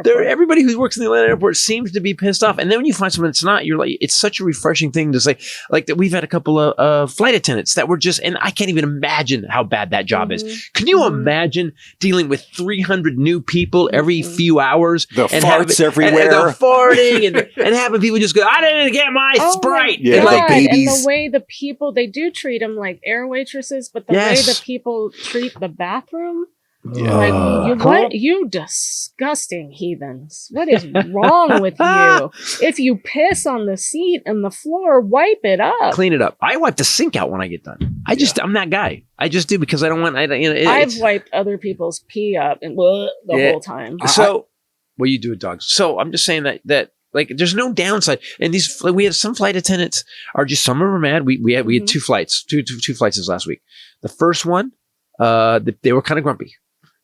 they're everybody who works in the Atlanta airport seems to be pissed off. And then when you find someone that's not, you're like, it's such a refreshing thing to say. Like that we've had a couple of flight attendants that were just, and I can't even imagine how bad that job is. Can you imagine dealing with 300 new people every few hours? The farts everywhere. And the farting and having people just go, I didn't get my Sprite. Yeah. God, Like babies. and the way the people, they do treat them like air waitresses, but the way the people treat the bathroom, you disgusting heathens. What is wrong with you? If you piss on the seat and the floor, wipe it up. Clean it up. I wipe the sink out when I get done. I'm that guy. I just do because I don't want, I've wiped other people's pee up and the whole time. So, well, you do it, dogs. So I'm just saying that like, there's no downside. And we had some flight attendants are just, some of them are mad. We had two flights this last week. The first one, they were kind of grumpy.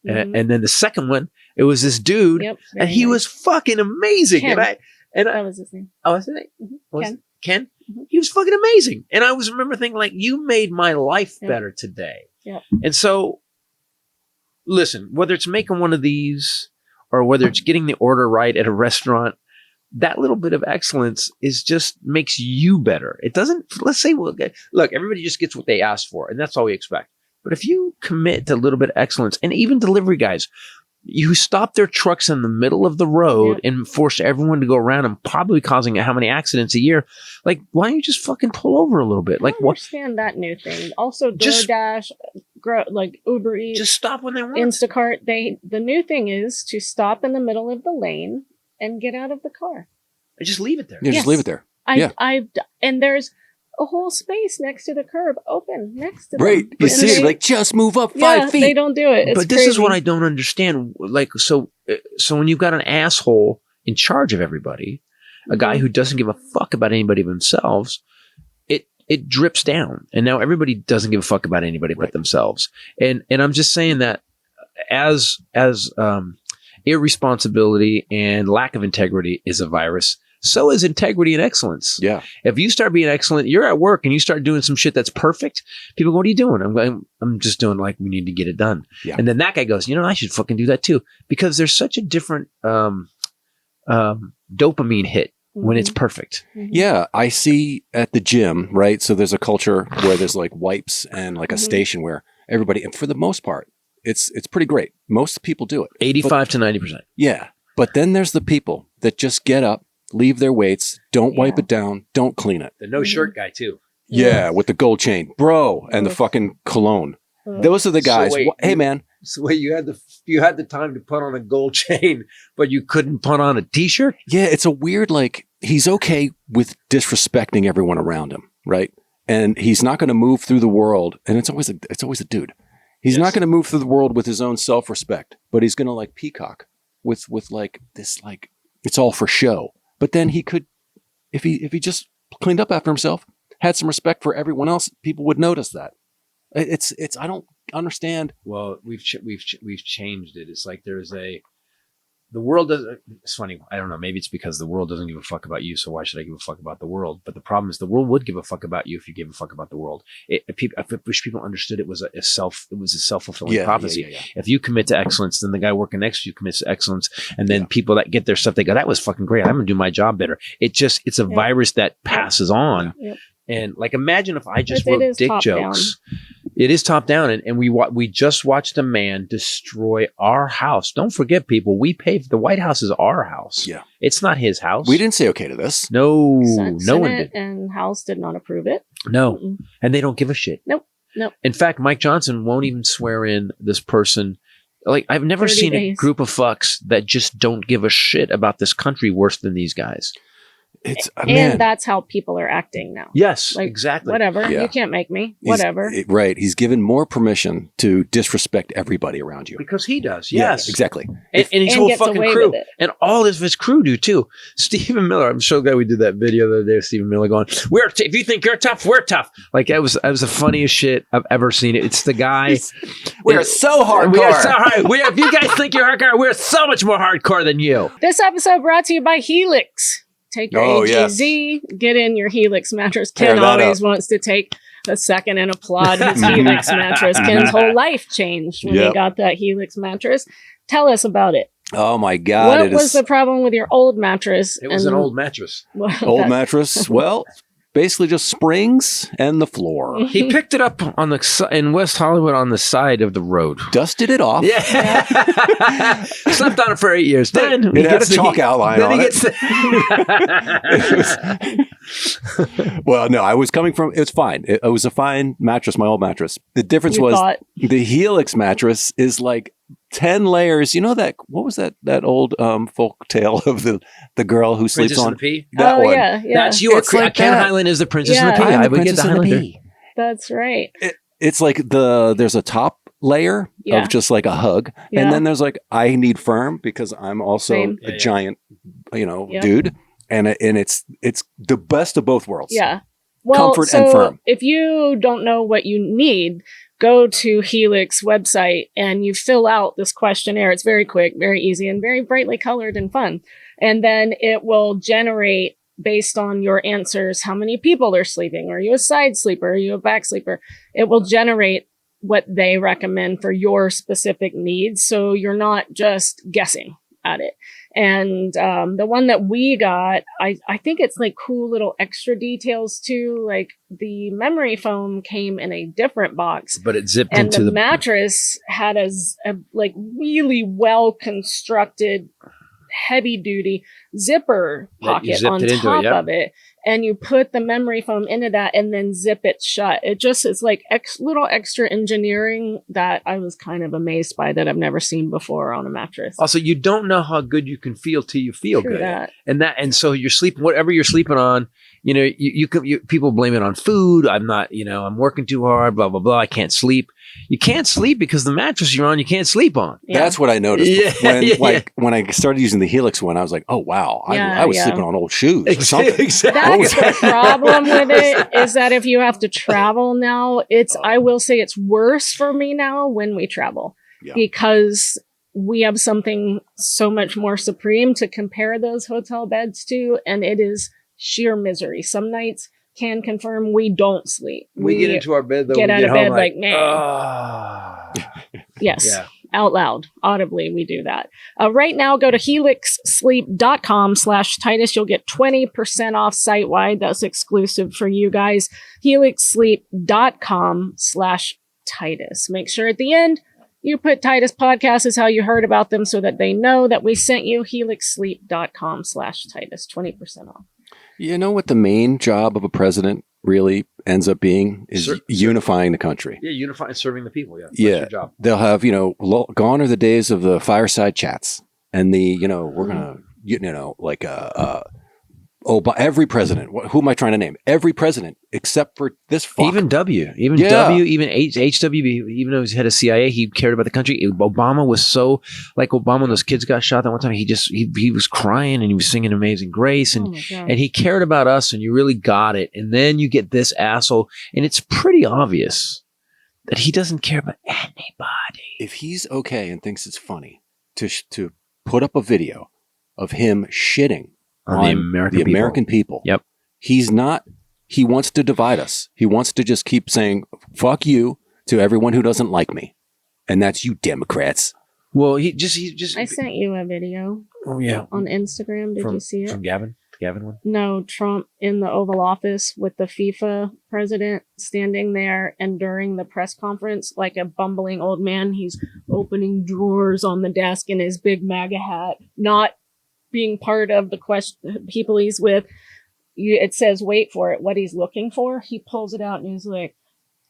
And then the second one, it was this dude and he was fucking amazing. Ken. And that was his name. Oh, was it? Ken. Ken? He was fucking amazing. And I remember thinking like, you made my life better today. Yep. And so listen, whether it's making one of these or whether it's getting the order right at a restaurant, that little bit of excellence is just makes you better. It doesn't, let's say, look, everybody just gets what they ask for, and that's all we expect. But if you commit to a little bit of excellence, and even delivery guys, you stop their trucks in the middle of the road and force everyone to go around and probably causing how many accidents a year. Like, why don't you just fucking pull over a little bit? Like, I understand that new thing. Also, DoorDash, like Uber Eats, just stop when they want. Instacart. The new thing is to stop in the middle of the lane and get out of the car. Just leave it there. Yeah, just leave it there. And there's a whole space next to the curb open next to Right. them. You And see it, they- like, just move up yeah, 5 feet. they don't do it. It's But this is crazy. what I don't understand. Like, so when you've got an asshole in charge of everybody, a guy who doesn't give a fuck about anybody but themselves, it drips down. And now everybody doesn't give a fuck about anybody but themselves. And I'm just saying that as irresponsibility and lack of integrity is a virus, so is integrity and excellence. Yeah. If you start being excellent, you're at work and you start doing some shit that's perfect, people go, what are you doing? I'm just doing like, we need to get it done. Yeah. And then that guy goes, I should fucking do that too. Because there's such a different dopamine hit when it's perfect. Yeah, I see at the gym, right? So there's a culture where there's like wipes and like a station where everybody, and for the most part, it's pretty great. Most people do it. 85 to 90%. Yeah. But then there's the people that just get up, leave their weights, don't wipe it down, don't clean it. The no shirt guy too. Yeah, with the gold chain, bro, and the fucking cologne. Those are the guys. wait, Hey, man. So wait, you had the time to put on a gold chain, but you couldn't put on a t-shirt? Yeah, it's a weird, like, he's okay with disrespecting everyone around him, right? And he's not going to move through the world. And it's always a dude. He's not going to move through the world with his own self-respect, but he's going to like peacock with like this, like, it's all for show. But then he could, if he just cleaned up after himself, had some respect for everyone else, people would notice that. It's I don't understand. Well, we've changed it. It's like the world doesn't. It's funny. I don't know. Maybe it's because the world doesn't give a fuck about you. So why should I give a fuck about the world? But the problem is the world would give a fuck about you if you gave a fuck about the world. I wish people understood it was a self-fulfilling prophecy. Yeah. If you commit to excellence, then the guy working next to you commits to excellence, and then people that get their stuff, they go, "That was fucking great. I'm gonna do my job better." It's a virus that passes on. Yep. And like, imagine if I just It wrote is dick top jokes. It is top down, and we just watched a man destroy our house. Don't forget, people, we paved the White House is our house. Yeah. It's not his house. We didn't say okay to this. No, Senate no one did. and House did not approve it. No, Mm-mm. and they don't give a shit. Nope. In fact, Mike Johnson won't even swear in this person. Like, I've never 30 seen a days. group of fucks that just don't give a shit about this country worse than these guys. It's And man. that's how people are acting now. Yes, Like, exactly. Whatever. Yeah. You can't make me. He's- Whatever. Right. He's given more permission to disrespect everybody around you. Because he does. Yeah, Yes, exactly. And his And whole gets fucking away crew. with it. And all of his crew do too. Stephen Miller, I'm so glad we did that video the other day of Stephen Miller going, if you think you're tough, we're tough. Like, that was the funniest shit I've ever seen. It's the guy. We're so hardcore. We are so hard. If you guys think you're hardcore, we're so much more hardcore than you. This episode brought to you by Helix. Take your Oh, AGZ, get in your Helix mattress. Pair Ken that always wants to take a second and applaud his Helix mattress. Ken's whole life changed when he Yep. got that Helix mattress. Tell us about it. Oh my God. What was the problem with your old mattress? It was an old mattress. Well, old that- mattress? Well, basically just springs and the floor. He picked it up in West Hollywood on the side of the road. Dusted it off. Yeah. Slept on it for 8 years. Then It he had a gets chalk outline then on he it. gets Well, no, I was coming from, it was fine. It was a fine mattress, my old mattress. The difference You was thought- the Helix mattress is like 10 layers. You know that, what was that old folk tale of the girl who sleeps Princess on and the Pea? that oh, one? yeah. That's your It's like Ken that. Highland is the Princess Yeah. and the Pea. I'm I the would get the Princess and the Highlander. Pea. That's right. It's like there's a top layer Yeah. of just like a hug. Yeah. And then there's like, I need firm because I'm also Same. a Yeah. giant, Yeah. dude. And it's the best of both worlds. Yeah. Well, Comfort so and firm. if you don't know what you need, go to Helix website and you fill out this questionnaire. It's very quick, very easy, and very brightly colored and fun. And then it will generate, based on your answers, how many people are sleeping. Are you a side sleeper? Are you a back sleeper? It will generate what they recommend for your specific needs. So you're not just guessing at it. And the one that we got, I think it's like cool little extra details too. Like the memory foam came in a different box. But it zipped And into the the mattress had a like really well constructed, heavy duty zipper Yeah, you pocket zipped on it into it, top yep. of it, and you put the memory foam into that and then zip it shut. It just is like little extra engineering that I was kind of amazed by, that I've never seen before on a mattress. Also, you don't know how good you can feel till you feel True good. that. And so you're sleeping, whatever you're sleeping on, people blame it on food. I'm not, I'm working too hard, blah, blah, blah. I can't sleep. You can't sleep because the mattress you're on, you can't sleep on. Yeah. That's what I noticed. Yeah, When I started using the Helix one, I was like, oh, wow. I was Yeah. sleeping on old shoes or something. Exactly. That's the problem with it, is that if you have to travel now, I will say it's worse for me now when we travel. Yeah. Because we have something so much more supreme to compare those hotel beds to, and it is sheer misery. Some nights can confirm we don't sleep. We get into our bed, though. Get we out get of bed home like, man. "Ah." Yes. Yeah. Out loud, audibly, we do that. Right now, go to helixsleep.com/Titus. You'll get 20% off site-wide. That's exclusive for you guys. helixsleep.com/Titus. Make sure at the end, you put Titus Podcast is how you heard about them so that they know that we sent you. helixsleep.com/Titus. 20% off. You know what the main job of a president really ends up being is unifying the country. Yeah, unifying, serving the people. Yeah, that's Yeah, your job. they'll have gone are the days of the fireside chats and the we're gonna every president. Who am I trying to name? Every president except for this fuck. Even W, even HWB, even though he's head of CIA, he cared about the country. Obama was so like Obama when those kids got shot that one time. He was crying and he was singing Amazing Grace and he cared about us, and you really got it. And then you get this asshole, and it's pretty obvious that he doesn't care about anybody. If he's okay and thinks it's funny to put up a video of him shitting on the American people. Yep. He's not. He wants to divide us. He wants to just keep saying "fuck you" to everyone who doesn't like me, and that's you, Democrats. Well, he just. I sent you a video. Oh yeah. On Instagram, did you see it? From Gavin? The Gavin one? No, Trump in the Oval Office with the FIFA president standing there, and during the press conference, like a bumbling old man, he's opening drawers on the desk in his big MAGA hat, not being part of the people he's with. It says, wait for it, what he's looking for. He pulls it out and he's like,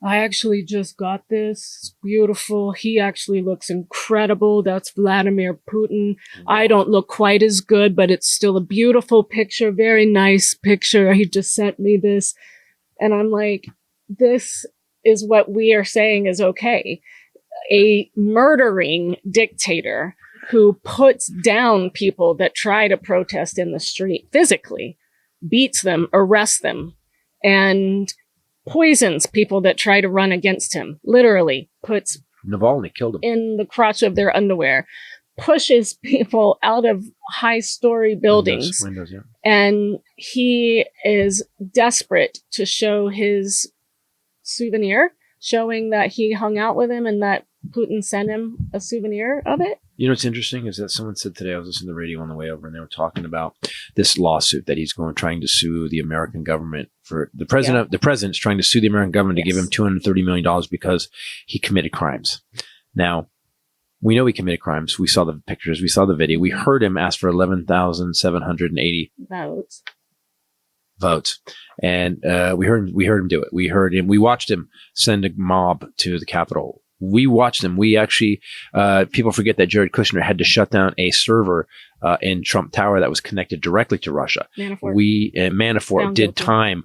I actually just got this. It's beautiful. He actually looks incredible. That's Vladimir Putin. I don't look quite as good, but it's still a beautiful picture. Very nice picture. He just sent me this. And I'm like, this is what we are saying is okay. A murdering dictator who puts down people that try to protest in the street physically, beats them, arrests them, and poisons people that try to run against him. Literally puts Navalny killed him in the crotch of their underwear, pushes people out of high-story buildings. Windows, yeah. And he is desperate to show his souvenir, showing that he hung out with him and that Putin sent him a souvenir of it. You know what's interesting is that someone said today, I was listening to the radio on the way over, and they were talking about this lawsuit that he's trying to sue the American government for the president. Yeah. The president's trying to sue the American government to give him $230 million because he committed crimes. Now, we know he committed crimes. We saw the pictures. We saw the video. We heard him ask for 11,780 votes. And we heard him do it. We watched him send a mob to the Capitol. We watched them. We actually, people forget that Jared Kushner had to shut down a server in Trump Tower that was connected directly to Russia. Manafort did time.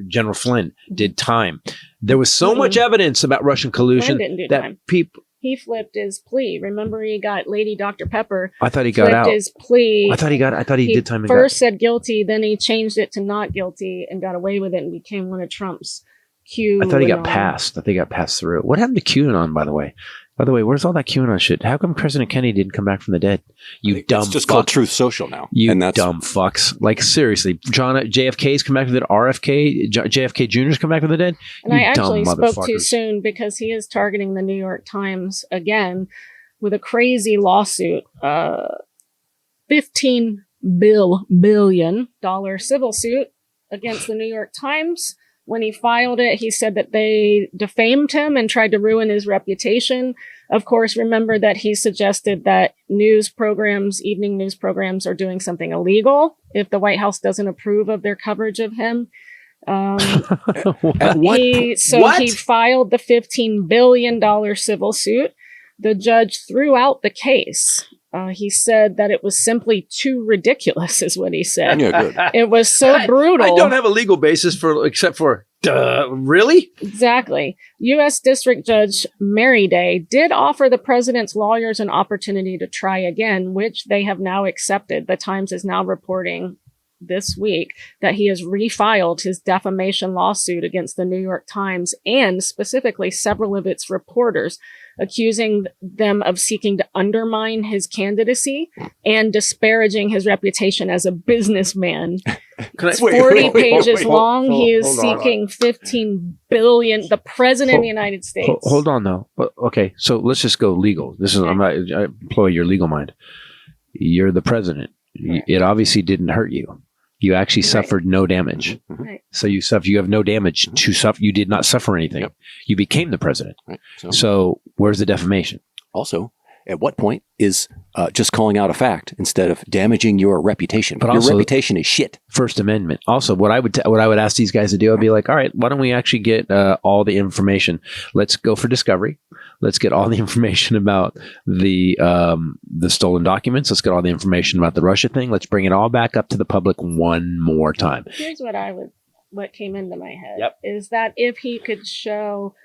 General Flynn did time. There was so much evidence about Russian collusion that people. He flipped his plea. Remember, he got Lady Dr. Pepper. I thought he got out. His plea. I thought he did time. First said guilty, then he changed it to not guilty and got away with it and became one of Trump's I thought he got passed. I think he got passed through. What happened to QAnon, by the way? Where's all that QAnon shit? How come President Kennedy didn't come back from the dead? You dumb. It's just called Truth Social now. That's dumb fucks. Like seriously, JFK's come back from the dead. JFK Jr.'s come back from the dead. And I actually spoke too soon because he is targeting the New York Times again with a crazy lawsuit, $15 billion civil suit against the New York Times. When he filed it, he said that they defamed him and tried to ruin his reputation. Of course, remember that he suggested that evening news programs are doing something illegal if the White House doesn't approve of their coverage of him. He filed the $15 billion civil suit. The judge threw out the case He said that it was simply too ridiculous, is what he said. Yeah, good. It was so brutal. I don't have a legal basis for except for really? Exactly. U.S. District Judge Mary Day did offer the president's lawyers an opportunity to try again, which they have now accepted. The Times is now reporting this week that he has refiled his defamation lawsuit against the New York Times and specifically several of its reporters, accusing them of seeking to undermine his candidacy and disparaging his reputation as a businessman. It's 40 pages long. He is seeking $15 billion. The president of the United States. Hold on, though. Okay, so let's just go legal. This is I employ your legal mind. You're the president. Right. It obviously didn't hurt you. You actually suffered no damage. Right. So you have no damage to suffer. You did not suffer anything. Yep. You became the president. Right. So where's the defamation? Also, at what point is just calling out a fact instead of damaging your reputation? But your also, reputation is shit. First Amendment. Also, what I would ask these guys to do, I'd be like, all right, why don't we actually get all the information? Let's go for discovery. Let's get all the information about the stolen documents. Let's get all the information about the Russia thing. Let's bring it all back up to the public one more time. Here's what came into my head Yep. is that if he could show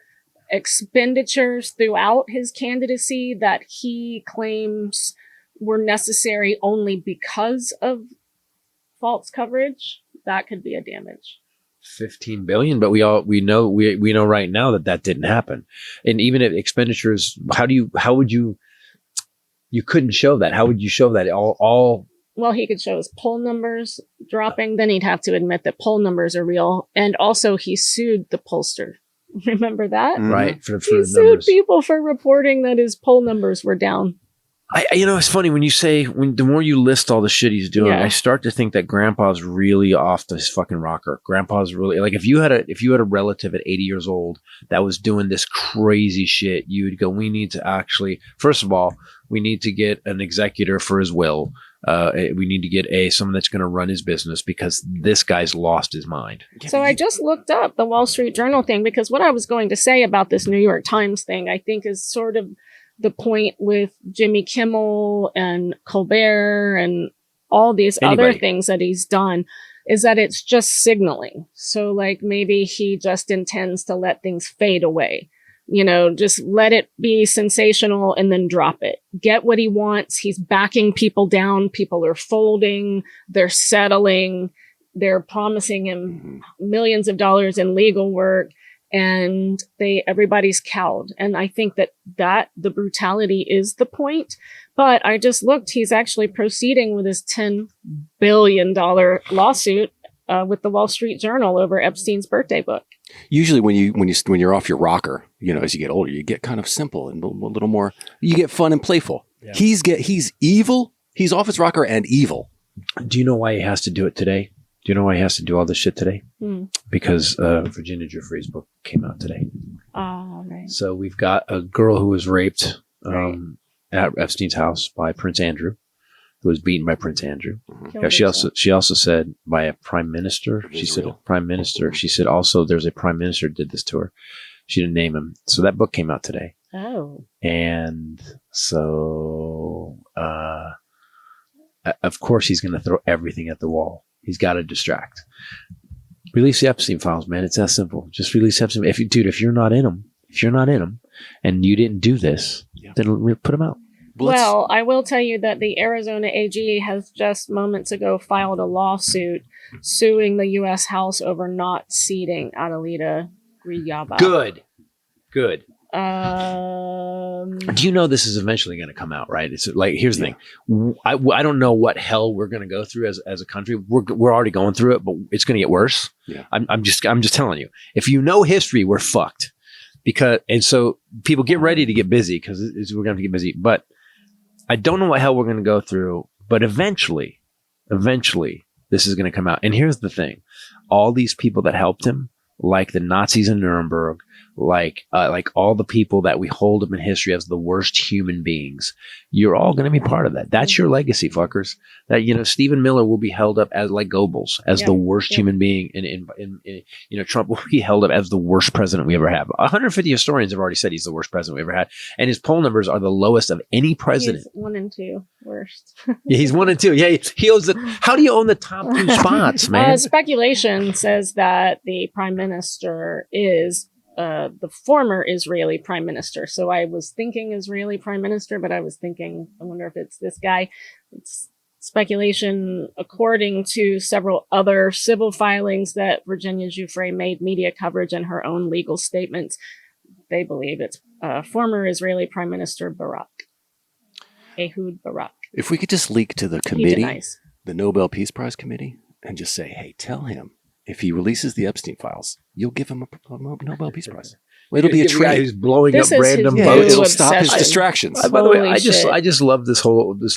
expenditures throughout his candidacy that he claims were necessary only because of false coverage, that could be a damage. 15 billion, but we know right now that didn't happen. And even if expenditures, how would you couldn't show that. How would you show that all Well, he could show his poll numbers dropping, then he'd have to admit that poll numbers are real. And also he sued the pollster. Remember that? right for He the sued numbers? people for reporting that his poll numbers were down. It's funny when you say the more you list all the shit he's doing, Yeah. I start to think that Grandpa's really off his fucking rocker. Grandpa's really like if you had a relative at 80 years old that was doing this crazy shit, you would go, we need to actually, first of all, we need to get an executor for his will. We need to get someone that's going to run his business because this guy's lost his mind. So I just looked up the Wall Street Journal thing because what I was going to say about this New York Times thing, I think is sort of the point with Jimmy Kimmel and Colbert and all these other things that he's done is that it's just signaling. So like maybe he just intends to let things fade away. Just let it be sensational and then drop it. Get what he wants. He's backing people down. People are folding. They're settling. They're promising him millions of dollars in legal work. And everybody's cowed. And I think that the brutality is the point. But I just looked, he's actually proceeding with his $10 billion lawsuit with the Wall Street Journal over Epstein's birthday book. Usually when you're off your rocker, as you get older, you get kind of simple and a little more, you get fun and playful. Yeah. He's evil. He's off his rocker and evil. Do you know why he has to do it today? Do you know why he has to do all this shit today? Because Virginia Giuffre's book came out today. Oh, right. So we've got a girl who was raped at Epstein's house by Prince Andrew, who was beaten by Prince Andrew. Yeah, she also said by a prime minister. She said a prime minister. She said also there's a prime minister did this to her. She didn't name him. So that book came out today. Oh. And so of course he's going to throw everything at the wall. He's got to distract. Release the Epstein files, man. It's that simple. Just release Epstein. If you're not in them, and you didn't do this, then put them out. Well, I will tell you that the Arizona AG has just moments ago filed a lawsuit suing the U.S. House over not seating Adelita Grijalba. Good. Do you know this is eventually going to come out, right? It's like, here's the thing. I don't know what hell we're going to go through as a country. We're already going through it, but it's going to get worse. Yeah. I'm just telling you. If you know history, we're fucked. And so people get ready to get busy because we're going to get busy. But I don't know what hell we're going to go through. But eventually, this is going to come out. And here's the thing: all these people that helped him, like the Nazis in Nuremberg, like all the people that we hold up in history as the worst human beings, you're all going to be part of that. That's your legacy, fuckers. That Stephen Miller will be held up as like Goebbels, as the worst human being, and Trump will be held up as the worst president we ever have. 150 historians have already said he's the worst president we ever had, and his poll numbers are the lowest of any president. He's 1 and 2. worst. Yeah, he's 1 and 2. Yeah, he owns the. How do you own the top 2 spots, man? Speculation says that the prime minister is the former Israeli prime minister. So I was thinking Israeli prime minister, but I was thinking, I wonder if it's this guy. It's speculation, according to several other civil filings that Virginia Giuffre made media coverage and her own legal statements. They believe it's former Israeli Prime Minister Ehud Barak. If we could just leak to the He committee, denies. the Nobel Peace Prize committee, and just say, hey, tell him if he releases the Epstein files, you'll give him a Nobel Peace Prize. It'll be a Give the guy treat. who's blowing This up is random his boats. It'll stop his obsession. distractions. By the way, Holy I shit. just love this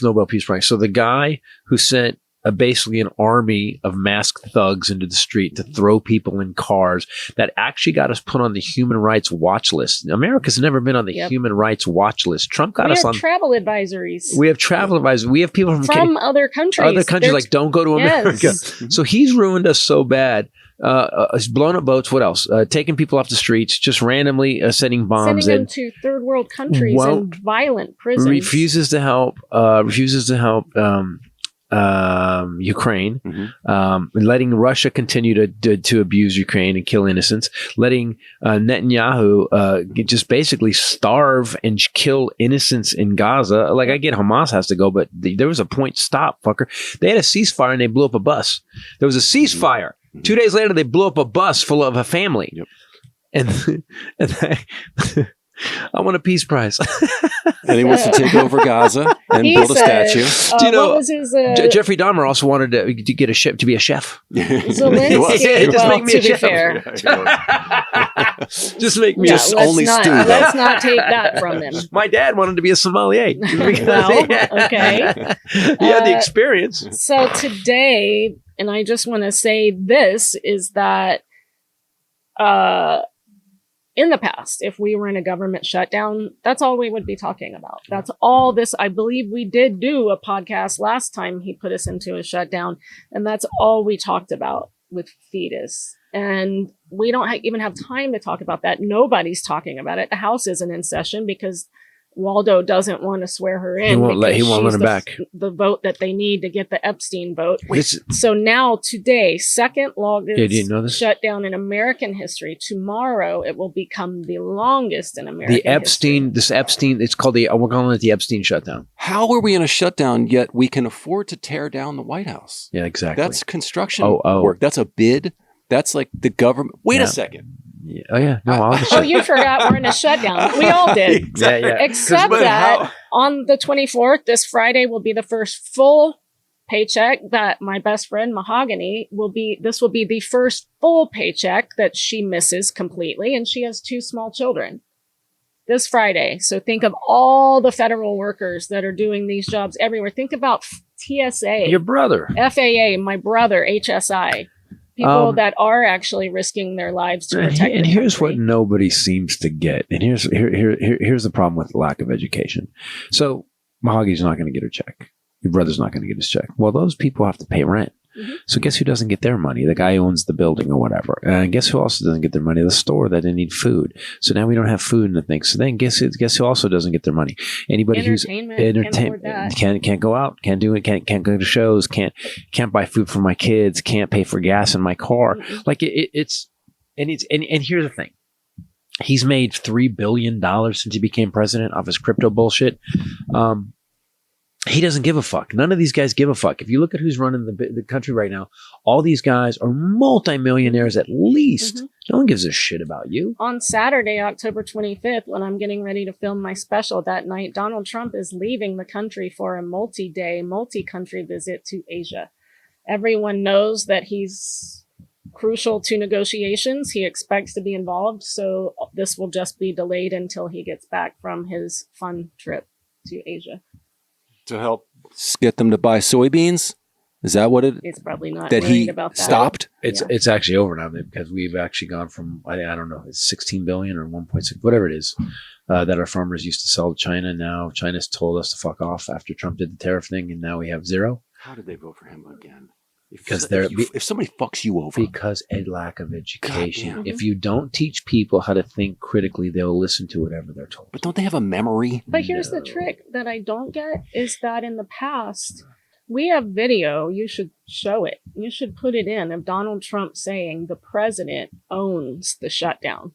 Nobel Peace Prize. So the guy who sent basically an army of masked thugs into the street to throw people in cars that actually got us put on the human rights watch list. America's never been on the Yep. human rights watch list. Trump got We us have on. travel advisories We have travel advisors. We have people from other countries. other like don't go to America. Yes. So he's ruined us so bad. He's blown up boats. What else? Taking people off the streets, just randomly setting bombs. Sending them to third world countries and violent prisons. Refuses to help. Ukraine, letting Russia continue to abuse Ukraine and kill innocents, letting Netanyahu just basically starve and kill innocents in Gaza. Like, I get Hamas has to go, but there was a point stop, fucker. They had a ceasefire and they blew up a bus. There was a ceasefire. 2 days later, they blew up a bus full of a family. Yep. And I want a peace prize. And he wants to take over Gaza and He build a said, statue. Do you know, what was his, Jeffrey Dahmer also wanted to get a chef to be a chef. Zelensky, Just well, make me to a be chef. fair. Just make me Just only stew, though. let's not take that from him. My dad wanted to be a sommelier. Well, okay. He had the experience. So today, and I just want to say this, is that in the past, if we were in a government shutdown, that's all we would be talking about. That's all this. I believe we did do a podcast last time he put us into a shutdown, and that's all we talked about with Fetus. And we don't even have time to talk about that. Nobody's talking about it. The House isn't in session because Waldo doesn't want to swear her in. He won't let because him she's back. the vote that they need to get the Epstein vote. This, So now, today, second longest Yeah, didn't know this? shutdown in American history. Tomorrow, it will become the longest in American the Epstein, history. this Epstein, it's called we're calling it the Epstein shutdown. How are we in a shutdown yet we can afford to tear down the White House? Yeah, exactly. That's construction Oh. work. That's a bid. That's like the government. Wait Yeah. a second. Yeah. Oh, yeah. No, I'll Oh, you forgot we're in a shutdown. We all did. Yeah, yeah. Except But that on the 24th, this Friday will be the first full paycheck that my best friend Mahogany this will be the first full paycheck that she misses completely. And she has 2 small children this Friday. So think of all the federal workers that are doing these jobs everywhere. Think about TSA, Your brother. FAA, my brother, HSI, people that are actually risking their lives to protect And the here's country. what nobody seems to get. And here's the problem with lack of education. So Mahogany's not going to get her check. Your brother's not going to get his check. Well, those people have to pay rent. Mhm. So guess who doesn't get their money? The guy who owns the building or whatever. And guess who also doesn't get their money? The store that they need food. So now we don't have food in the thing. So then guess who also doesn't get their money? Anybody who's can't go out, can't do it, can't go to shows, can't buy food for my kids, can't pay for gas in my car. Mhm. Like it's here's the thing. He's made $3 billion since he became president off his crypto bullshit. He doesn't give a fuck. None of these guys give a fuck. If you look at who's running the country right now, all these guys are multimillionaires at least. Mhm. No one gives a shit about you. On Saturday, October 25th, when I'm getting ready to film my special that night, Donald Trump is leaving the country for a multi-day, multi-country visit to Asia. Everyone knows that he's crucial to negotiations. He expects to be involved, so this will just be delayed until he gets back from his fun trip to Asia. To help get them to buy soybeans? Is that what it It's probably not that worried he about that. stopped? It's actually over now because we've actually gone from I don't know, it's 16 billion or 1.6, whatever it is, that our farmers used to sell to China. Now China's told us to fuck off after Trump did the tariff thing, and now we have zero. How did they vote for him again? Because they're if somebody fucks you over, because a lack of education. Goddamn. If you don't teach people how to think critically, they'll listen to whatever they're told. but don't they have a memory? But here's the trick that I don't get is that in the past, we have video. You should show it. You should put it in of Donald Trump saying the president owns the shutdown.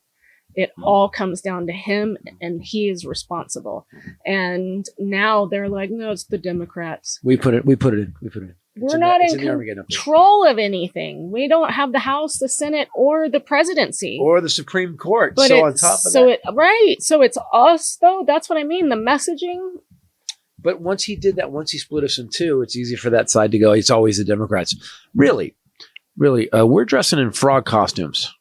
It all comes down to him and he is responsible. And now they're like, no, it's the Democrats. We put it in. We're not it's in the Armageddon update. control of anything. We don't have the House, the Senate, or the presidency. Or the Supreme Court. But So on it's- top of so that. so it's us though. That's what I mean. The messaging. But once he did that, once he split us in two, it's easy for that side to go, it's always the Democrats. Really, we're dressing in frog costumes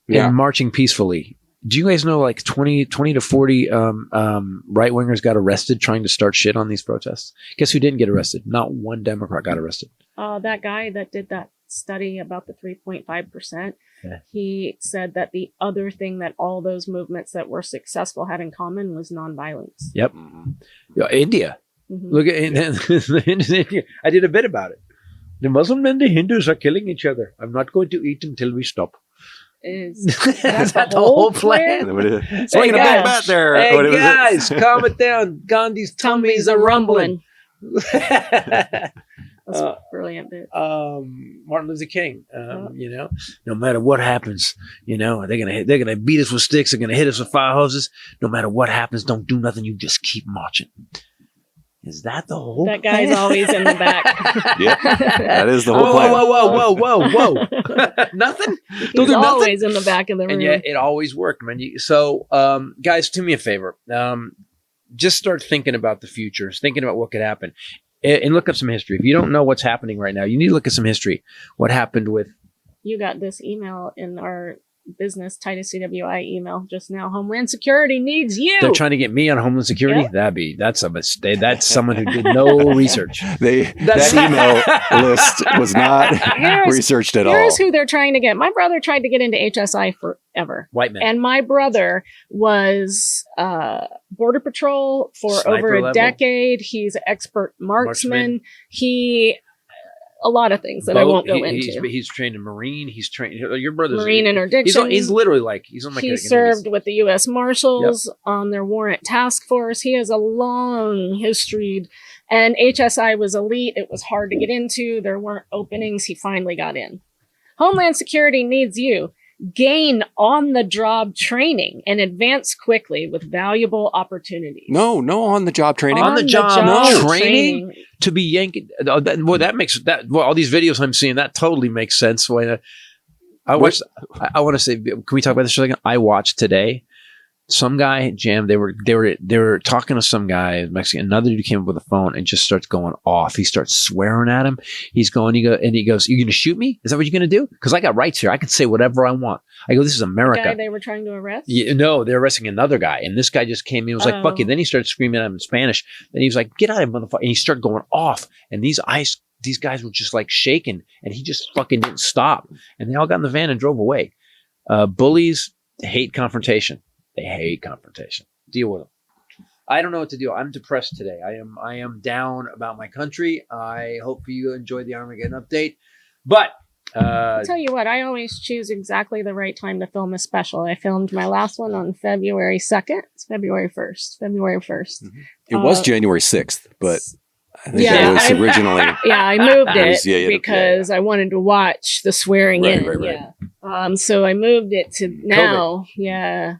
and marching peacefully. Do you guys know like 20 to 40 right-wingers got arrested trying to start shit on these protests? Guess who didn't get arrested? Not one Democrat got arrested. That guy that did that study about the 3.5%, Yeah. he said that the other thing that all those movements that were successful had in common was nonviolence. Yep. Yeah, India. Mhm. Look at India. I did a bit about it. The Muslim and the Hindus are killing each other. I'm not going to eat until we stop. Is Is that that the whole plan? Swinging a guys. big bet there. Hey What was it? guys, calm it down. Gandhi's tummies are rumbling. That's a brilliant bit. Martin Luther King. You know, no matter what happens, you know, they're gonna beat us with sticks. They're gonna hit us with fire hoses. No matter what happens, don't do nothing. You just keep marching. Is that the whole? That guy's plan? always in the back. Yeah, that is the whole plan. Whoa. Nothing? He's Don't do nothing? always in the back of the room. And yet it always worked, man. So, guys, do me a favor. Just start thinking about the future, thinking about what could happen, and look up some history. If you don't know what's happening right now, you need to look at some history. What happened with... You got this email in our business, Titus CWI email just now. Homeland Security needs you. They're trying to get me on Homeland Security? Yep. That's a mistake. That's someone who did no research. That email list was not Here's- researched at all. Here's who they're trying to get. My brother tried to get into HSI forever. White man. And my brother was Border Patrol for Sniper over a level. decade. He's an expert marksman. He, a lot of things that I won't go into. He's trained in Marine. He's trained... Your brother's... Marine interdiction. He's literally like... He's on like... He served with the U.S. Marshals on their warrant task force. He has a long history. And HSI was elite. It was hard to get into. There weren't openings. He finally got in. Homeland Security needs you. Gain on-the-job training and advance quickly with valuable opportunities. No on-the-job training. On-the-job training? To be yanking... that makes... all these videos I'm seeing, that totally makes sense. When I watched... I want to say... Can we talk about this for a second? I watched today... Some guy jammed. They were talking to some guy, Mexican. Another dude came up with a phone and just starts going off. He starts swearing at him. He goes, "You're going to shoot me? Is that what you're going to do? Because I got rights here. I can say whatever I want." I go, "This is America." The guy they were trying to arrest? Yeah, no, they're arresting another guy, and this guy just came in. He was like, "Fuck you!" Then he started screaming at him in Spanish. Then he was like, "Get out of here, motherfucker!" And he started going off. And these guys were just like shaking, and he just fucking didn't stop. And they all got in the van and drove away. Bullies hate confrontation. They hate confrontation. Deal with them. I don't know what to do. I'm depressed today. I am down about my country. I hope you enjoyed the Armageddon update. But I'll tell you what, I always choose exactly the right time to film a special. I filmed my last one on February 2nd. It's February 1st. It was January 6th, but I think Yeah, it was originally. Yeah, I moved It it was- because I wanted to watch the swearing in. Right. Yeah. So I moved it to now. Yeah.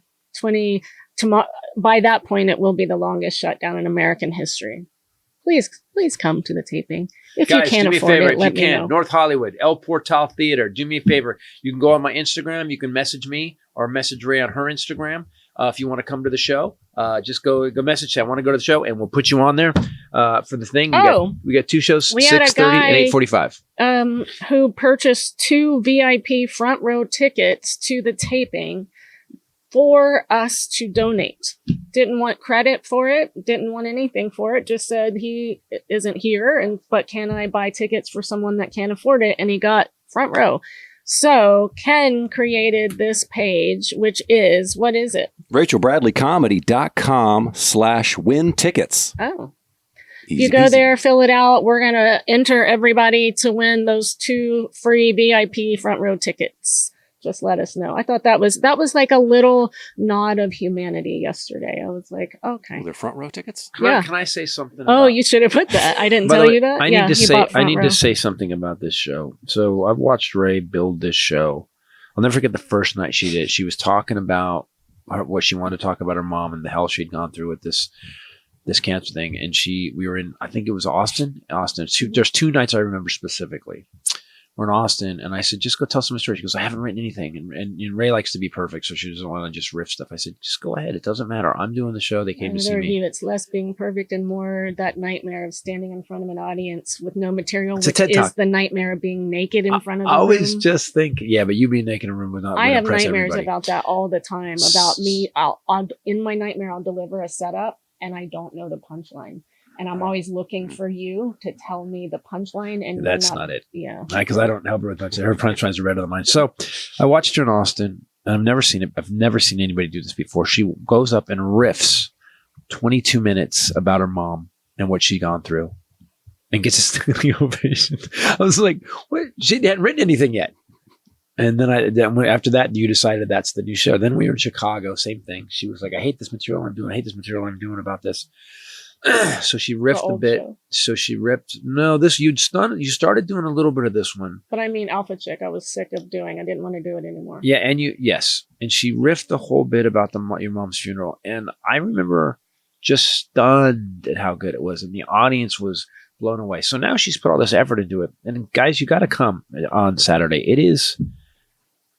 By that point, it will be the longest shutdown in American history. Please come to the taping. If guys, you can't do me a afford favor. it, If let you me can, know. North Hollywood, El Portal Theater. Do me a favor. You can go on my Instagram. You can message me or message Ray on her Instagram. If you want to come to the show, just go message. Say, I want to go to the show, and we'll put you on there for the thing. We got two shows, We had a 6:30 and guy, 8:45. Who purchased 2 VIP front row tickets to the taping for us to donate. Didn't want credit for it, didn't want anything for it, just said he isn't here, but can I buy tickets for someone that can't afford it? And he got front row. So Ken created this page, which is, what is it? RachelBradleyComedy.com/win tickets. Oh. You go there, fill it out. We're going to enter everybody to win those 2 free VIP front row tickets. Just let us know. I thought that was like a little nod of humanity yesterday. I was like, okay. Well, they're front row tickets? Can I say something? Oh, you should have put that. I didn't tell you that. I need to say something about this show. So I've watched Ray build this show. I'll never forget the first night she did. She was talking about what she wanted to talk about her mom and the hell she'd gone through with this cancer thing. And we were in, I think it was Austin. There's 2 nights I remember specifically. We're in Austin, and I said, just go tell some stories. She goes, I haven't written anything. And Ray likes to be perfect, so she doesn't want to just riff stuff. I said, just go ahead. It doesn't matter. I'm doing the show. They came to see me. It's less being perfect and more that nightmare of standing in front of an audience with no material, It's a which TED is Talk. the nightmare of being naked in front of the I always room. just think, yeah, but you being naked in a room would not I have impress nightmares everybody. about that all the time. About me, in my nightmare, I'll deliver a setup, and I don't know the punchline. And I'm always looking for you to tell me the punchline. And That's not it. Yeah. Because I don't help her with much. Her punchlines are redder than mine. So I watched her in Austin, and I've never seen it. I've never seen anybody do this before. She goes up and riffs 22 minutes about her mom and what she'd gone through and gets a standing ovation. I was like, what? She hadn't written anything yet. And then after that, you decided that's the new show. Then we were in Chicago, same thing. She was like, I hate this material I'm doing. I hate this material I'm doing about this. So she riffed a bit. Show. So she ripped. No, you started doing a little bit of this one. But I mean, Alpha Chick, I was sick of doing. I didn't want to do it anymore. Yeah, and she riffed the whole bit about your mom's funeral, and I remember just stunned at how good it was, and the audience was blown away. So now she's put all this effort into it, and guys, you got to come on Saturday.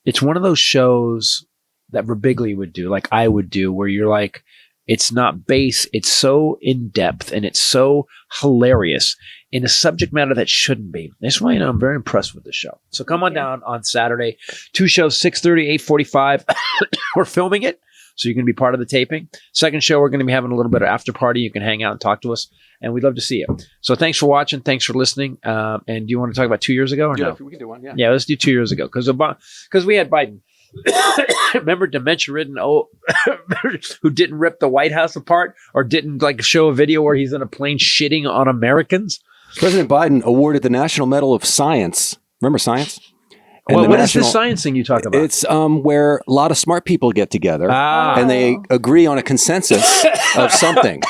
It's one of those shows that Birbiglia would do, like I would do, where you're like, it's not base, it's so in depth and it's so hilarious in a subject matter that shouldn't be. That's why I'm very impressed with the show. So come on down on Saturday. 2 shows, 6:30, 8:45. We're filming it, so you can be part of the taping. Second show, we're going to be having a little bit of after party. You can hang out and talk to us, and we'd love to see you. So thanks for watching. Thanks for listening. And do you want to talk about 2 years ago or no? We can do one, yeah. Yeah, let's do 2 years ago because we had Biden. Remember dementia-ridden who didn't rip the White House apart or didn't show a video where he's in a plane shitting on Americans? President Biden awarded the National Medal of Science. Remember science? And Well, what is this science thing you talk about? It's where a lot of smart people get together Ah. and they agree on a consensus of something.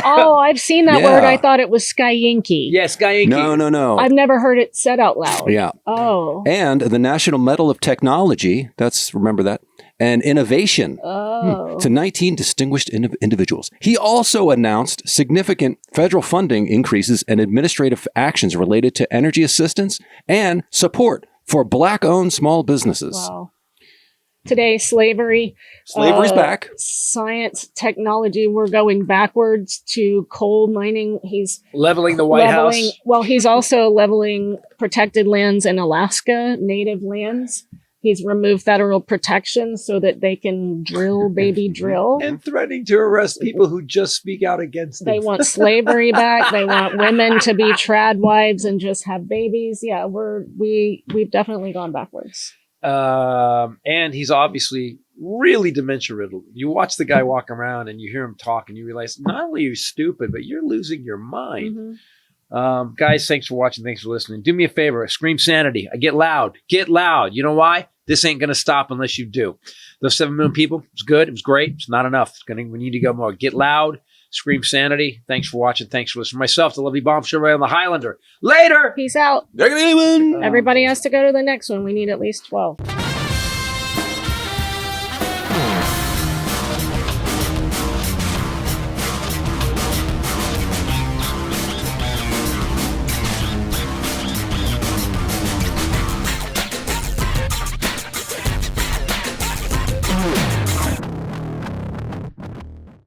Oh, I've seen that Yeah. word. I thought it was Skyinky. Yes, Guy No. I've never heard it said out loud. Yeah. Oh. And the National Medal of Technology, remember that, and Innovation Oh. to 19 distinguished individuals. He also announced significant federal funding increases and administrative actions related to energy assistance and support for Black-owned small businesses. Wow. Today, slavery. Slavery's back. Science, technology. We're going backwards to coal mining. He's leveling the White House. Well, he's also leveling protected lands in Alaska, native lands. He's removed federal protection so that they can drill, baby drill. And threatening to arrest people who just speak out against They them. want slavery back. They want women to be trad wives and just have babies. Yeah, we've definitely gone backwards. And he's obviously really dementia riddled. You watch the guy walk around and you hear him talk and you realize not only are you stupid, but you're losing your mind. Mhm. Guys, thanks for watching. Thanks for listening. Do me a favor. Scream sanity. Get loud. Get loud. You know why? This ain't going to stop unless you do. Those 7 million people, it's good. It was great. It's not enough. We need to go more. Get loud. Scream sanity. Thanks for watching. Thanks for listening. For myself, the lovely bombshell right on the Highlander. Later. Peace out. Everybody Everybody has to go to the next one. We need at least 12.